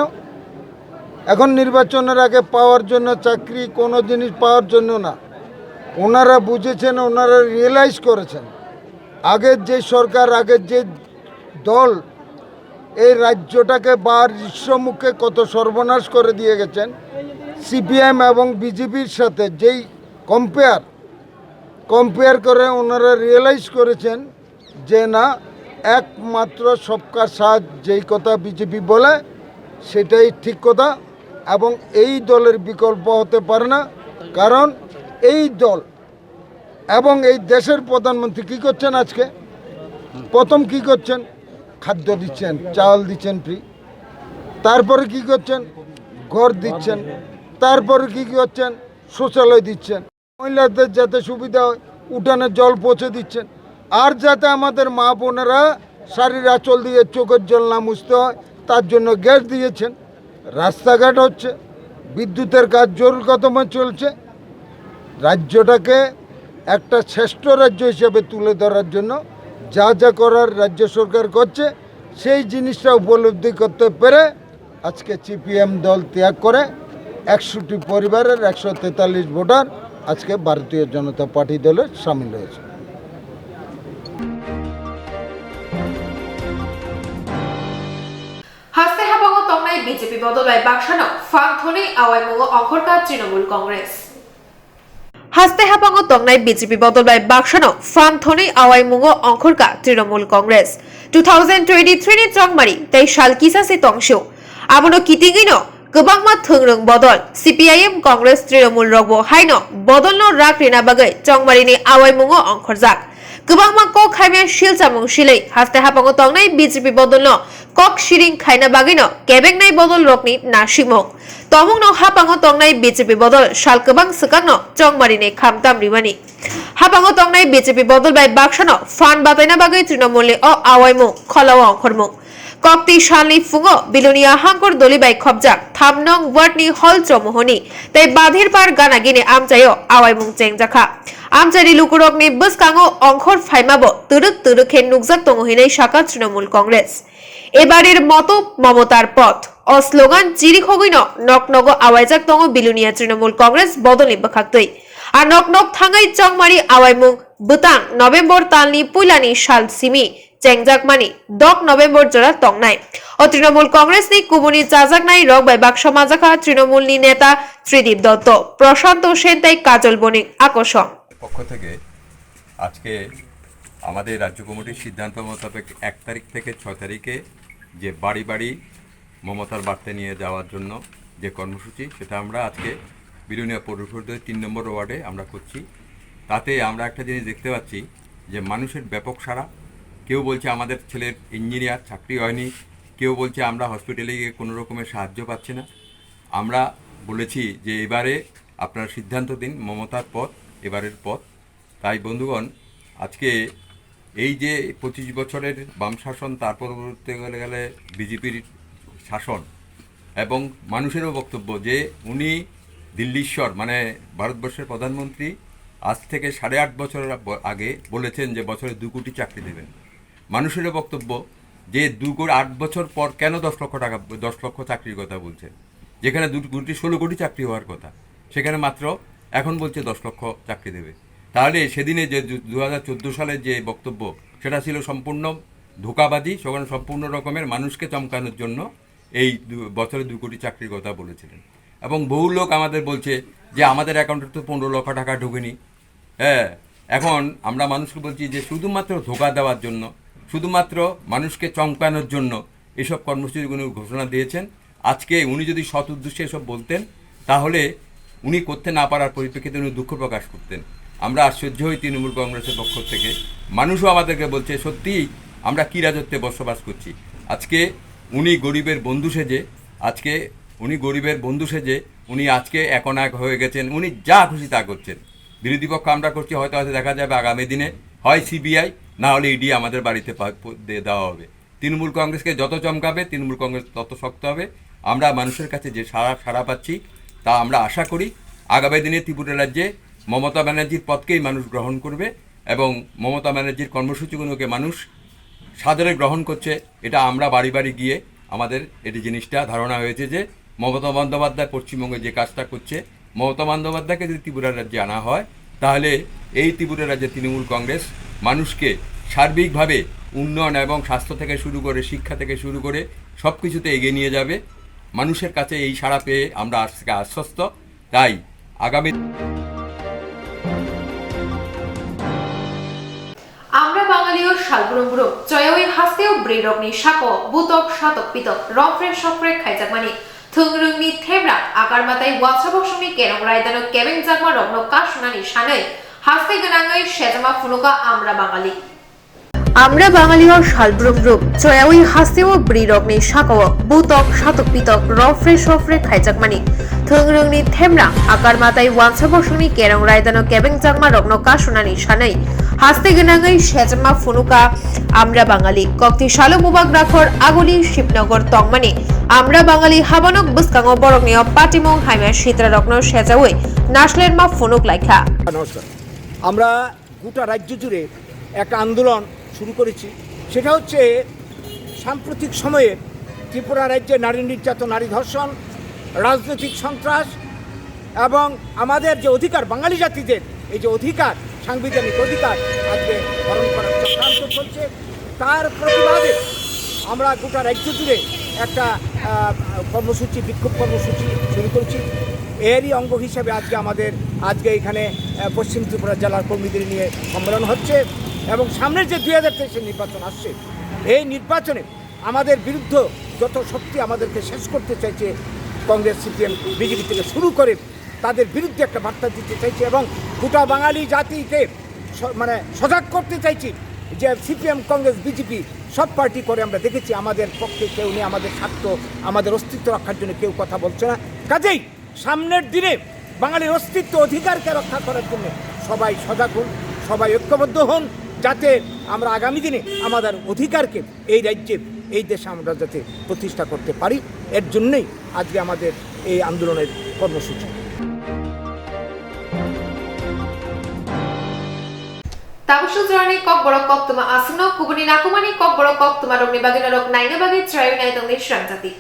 এখন নির্বাচনের আগে পাওয়ার জন্য চাকরি কোনো জিনিস পাওয়ার জন্য না ওনারা বুঝেছেন ওনারা রিয়েলাইজ করেছেন আগের যে সরকার আগের যে দল এই রাজ্যটাকে ঋষমুখে কত সর্বনাশ করে দিয়ে গেছেন সিপিএম এবং বিজেপির সাথে যেই কম্পেয়ার করে ওনারা রিয়েলাইজ করেছেন যে না একমাত্র সবকা সাথ যেই কথা বিজেপি বলে সেটাই ঠিক কথা এবং এই দলের বিকল্প হতে পারে না কারণ এই দল এবং এই দেশের প্রধানমন্ত্রী কি করছেন আজকে প্রথম কি করছেন খাদ্য দিচ্ছেন চাল দিচ্ছেন ফ্রি তারপরে কি করছেন ঘর দিচ্ছেন তারপরে কি করছেন শৌচালয় দিচ্ছেন মহিলাদের যাতে সুবিধা হয় উঠানে জল পৌঁছে দিচ্ছেন আর যাতে আমাদের মা বোনেরা শাড়ির আঁচল দিয়ে চোখের জল না মুছতে হয় তার জন্য গ্যাস দিয়েছেন রাস্তাঘাট হচ্ছে বিদ্যুতের কাজ জোর কদমে চলছে রাজ্যটাকে একটা শ্রেষ্ঠ রাজ্য হিসেবে তুলে ধরার জন্য যা যা করার রাজ্য সরকার করছে সেই জিনিসটা উপলব্ধি করতে পেরে আজকে সিপিএম দল ত্যাগ করে 61 পরিবারের 143 ভোটার আজকে ভারতীয় জনতা পার্টি দলে শামিল হয়েছে। হাসতে হাবাঙ্গ তংনাই বিজেপি বদলাই বাক্সানো ফাংথনে আওয়াইমুগো অখরকা তৃণমূল কংগ্রেস হাসতে হাবাঙ্গ তংনাই বিজেপি বদলাই বাক্সানো ফাংথনে আওয়াইমুগো অখরকা Trinamool Congress 2023 ni chongmari tai sal kisase tongsheu abono kitingino गोबांमा थोंग्रों बदल सीपीआईएम कांग्रेस तृणमूल रगबो हाइनो बदलनो राग रेना बागै चंगमारिनि आवाइमुङो अंखरजाक गोबांमा क खाइमे शिलचामुं शिलै हास्ते हापाङो तंगनाय बीजेपी बदलनो कक शिरिं खाइना बागैनो केबेंनाय बदल रकनि नासिमुं तमुंनो हापाङो तंगनाय बीजेपी बदल साल गोबां सकांनो चंगमारिनि खामताम रिमानि हापाङो तंगनाय बीजेपी बदल बाय बाक्सानो फान बातायना बागै तृणमूलनि अ आवाइमुं खलाव अंखरमुं कक्ति सालनि फुङो बिलुनिया हांकर दलिबाय खबजाक थामनं वार्डनि हल चमोहनि तै बाधिर पार गानागिनि आमचायो आवाइमुं चेंगजाखा आमचारि लुकुरकनि बसकाङो अंखर फाइमाबो तुरुक तुरुखे नुकजाक तंगहिनै शाखा तृणमूल कांग्रेस एबारेर मतो ममतार पथ अ स्लोगान चिरिखगैनो नकनगो आवाइजाक तंगो बिलुनिया तृणमूल कांग्रेस बदलनि बखाक्तै आ नकनक थाङै चंगमारि आवाइमुं बुतां नभेम्बर तालनि पुइलानि साल सिमि चेंगजाकमानि 10 नभेम्बर जरा तंगनाय और तृणमूल कांग्रेस नि कुबुनि चाजाकनाय रग बाय बाक्सा माजाखा तृणमूल नि नेता त्रिदीप दत्त प्रशांत सेन तै काजल बनिक आकर्षण পক্ষ থেকে আজকে আমাদের রাজ্য কমিটির সিদ্ধান্ত মোতাবেক 1 তারিখ থেকে 6 তারিখে যে বাড়ি বাড়ি মমতার বার্তা নিয়ে যাওয়ার জন্য যে কর্মসূচি সেটা আমরা আজকে বিরুনিয়া পৌরসভার 3 নম্বর ওয়ার্ডে আমরা করছি। তাতে আমরা একটা জিনিস দেখতে পাচ্ছি যে মানুষের ব্যাপক সাড়া। কেউ বলছে আমাদের ছেলের ইঞ্জিনিয়ার চাকরি হয়নি, কেউ বলছে আমরা হসপিটালে গিয়ে কোনো রকমের সাহায্য পাচ্ছি না। আমরা বলেছি যে এবারে আপনারা সিদ্ধান্ত দিন, মমতার পথ এবারের পথ। তাই বন্ধুগণ, আজকে এই যে 25 বছরের বাম শাসন, তারপর বলতে গেলে বিজেপির শাসন, এবং মানুষেরও বক্তব্য যে উনি দিল্লীশ্বর মানে ভারতবর্ষের প্রধানমন্ত্রী আজ থেকে 8.5 বছর আগে বলেছেন যে বছরে 2 কোটি চাকরি দেবেন। মানুষেরও বক্তব্য যে 8 বছর পর কেন 10 লক্ষ চাকরির কথা বলছেন, যেখানে 16 কোটি চাকরি হওয়ার কথা, সেখানে মাত্র এখন বলছে 10 লক্ষ চাকরি দেবে। তাহলে সেদিনে যে 2014 সালের যে বক্তব্য সেটা ছিল সম্পূর্ণ ধোঁকাবাজি, সেখানে সম্পূর্ণ রকমের মানুষকে চমকানোর জন্য এই বছরে 2 কোটি চাকরির কথা বলেছিলেন। এবং বহু লোক আমাদের বলছে যে আমাদের অ্যাকাউন্টে তো 15 লক্ষ টাকা ঢোকেনি। হ্যাঁ, এখন আমরা মানুষকে বলছি যে শুধুমাত্র ধোঁকা দেওয়ার জন্য, শুধুমাত্র মানুষকে চমকানোর জন্য এসব কর্মসূচিগুলো ঘোষণা দিয়েছেন। আজকে উনি যদি সৎ উদ্দেশ্যে এসব বলতেন তাহলে উনি করতে না পারার পরিপ্রেক্ষিতে উনি দুঃখ প্রকাশ করতেন। আমরা আশ্চর্য হই তৃণমূল কংগ্রেসের পক্ষ থেকে, মানুষও আমাদেরকে বলছে সত্যিই আমরা কী রাজত্বে বসবাস করছি। আজকে উনি গরিবের বন্ধু সেজে উনি আজকে একনায়ক হয়ে গেছেন। উনি যা খুশি তা করছেন। বিরোধী পক্ষ আমরা করছি, হয়তো দেখা যাবে আগামী দিনে হয় সিবিআই না হলে ইডি আমাদের বাড়িতে দেওয়া হবে। তৃণমূল কংগ্রেসকে যত চমকাবে তৃণমূল কংগ্রেস তত শক্ত হবে। আমরা মানুষের কাছে যে সাড়া পাচ্ছি তা আমরা আশা করি আগামী দিনে ত্রিপুরা রাজ্যে মমতা ব্যানার্জির পথকেই মানুষ গ্রহণ করবে এবং মমতা ব্যানার্জির কর্মসূচিগুলোকে মানুষ সাদরে গ্রহণ করছে। এটা আমরা বাড়ি বাড়ি গিয়ে আমাদের এটি জিনিসটা ধারণা হয়েছে যে মমতা বন্দ্যোপাধ্যায় পশ্চিমবঙ্গে যে কাজটা করছে, মমতা বন্দ্যোপাধ্যায়কে যদি ত্রিপুরা রাজ্যে আনা হয় তাহলে এই ত্রিপুরা রাজ্যে তৃণমূল কংগ্রেস মানুষকে সার্বিকভাবে উন্নয়ন এবং স্বাস্থ্য থেকে শুরু করে শিক্ষা থেকে শুরু করে সব কিছুতে এগিয়ে নিয়ে যাবে। মানুষের কাছে এই সাড়া পেয়ে আমরা আজকে আশ্বস্ত। তাই আগামী আমরা বাঙালিও শালগুরুমগুরু জয়ওই হাস্তেও ব্রেরগ্নি শাক বুতক শাতক পিতক রফ্রে সফ্রে খাইজাকমানি থুংরুংনি থেমরা আকার মাতাই ওয়াছাবসমি কেরং রায়দানো কেবেং জাকমা রগ্ন কাশনানি সানৈ হাস্তে গনাঙ্গৈ সেজামা ফুনুকা আমরা বাঙালি। আমরা বাঙালিও শালব্রুমব্রুম জয়াওই হাস্তেও ব্রিরগ্নি শাক বুতক শাতক পিতক রফ্রে সফ্রে খাইজাকমানি থুংরুংনি থেমরা আকার মাতাই ওয়াছাবসমি কেরং রায়দানো কেবেং জাকমা রগ্ন কাশনানি সানৈ হাস্তে গনাঙ্গৈ সেজামা ফুনুকা আমরা বাঙালি। কক্তি শালো মুবাগ রাখর আগলি শিবনগর তংমানি আমরা বাঙালি হাবানক বুসকাঙ বরগ্নিয় পাটিমং হাইমা শীতরা রগ্ন সেজাওই নাসলের মা ফুনুক লাইখা। নমস্কার। আমরা গোটা রাজ্য জুড়ে একটা আন্দোলন শুরু করেছি। সেটা হচ্ছে সাম্প্রতিক সময়ে ত্রিপুরা রাজ্যে নারী নির্যাতন, নারী ধর্ষণ, রাজনৈতিক সন্ত্রাস এবং আমাদের যে অধিকার, বাঙালি জাতিদের এই যে অধিকার, সাংবিধানিক অধিকার আজকে হরণ করার চক্রান্ত চলছে। তার প্রতিবাদে আমরা গোটা রাজ্য জুড়ে একটা কর্মসূচি, বিক্ষোভ কর্মসূচি শুরু করেছি। এরই অঙ্গ হিসেবে আজকে এখানে পশ্চিম ত্রিপুরা জেলার কর্মীদের নিয়ে সম্মেলন হচ্ছে এবং সামনের যে 2023 নির্বাচন আসছে, এই নির্বাচনে আমাদের বিরুদ্ধে যত শক্তি আমাদেরকে শেষ করতে চাইছে, কংগ্রেস, সিপিএম, বিজেপি থেকে শুরু করে তাদের বিরুদ্ধে একটা বার্তা দিতে চাইছে এবং গোটা বাঙালি জাতিকে সজাগ করতে চাইছি যে সিপিএম, কংগ্রেস, বিজেপি সব পার্টি করে আমরা দেখেছি আমাদের পক্ষে কেউ নেই, আমাদের স্বার্থ, আমাদের অস্তিত্ব রক্ষার জন্য কেউ কথা বলছে না। কাজেই সামনের দিনে বাঙালির অস্তিত্ব, অধিকারকে রক্ষা করার জন্য সবাই সজাগ হন, সবাই ঐক্যবদ্ধ হন, যাতে আমরা আগামী দিনে আমাদের অধিকারকে এই রাজ্যে, এই দেশে আমরা যাতে প্রতিষ্ঠা করতে পারি। এর জন্যই আজকে আমাদের এই আন্দোলনের কর্মসূচি। তাবসু জরানি কক বড় কক তোমা আসনো কুবনি নাকুমানি কক বড় কক তোমার রগ্নি বাগিনা রক নাইনা বাগি ত্রায়ু নাইতং নিশ্রাম জাতি।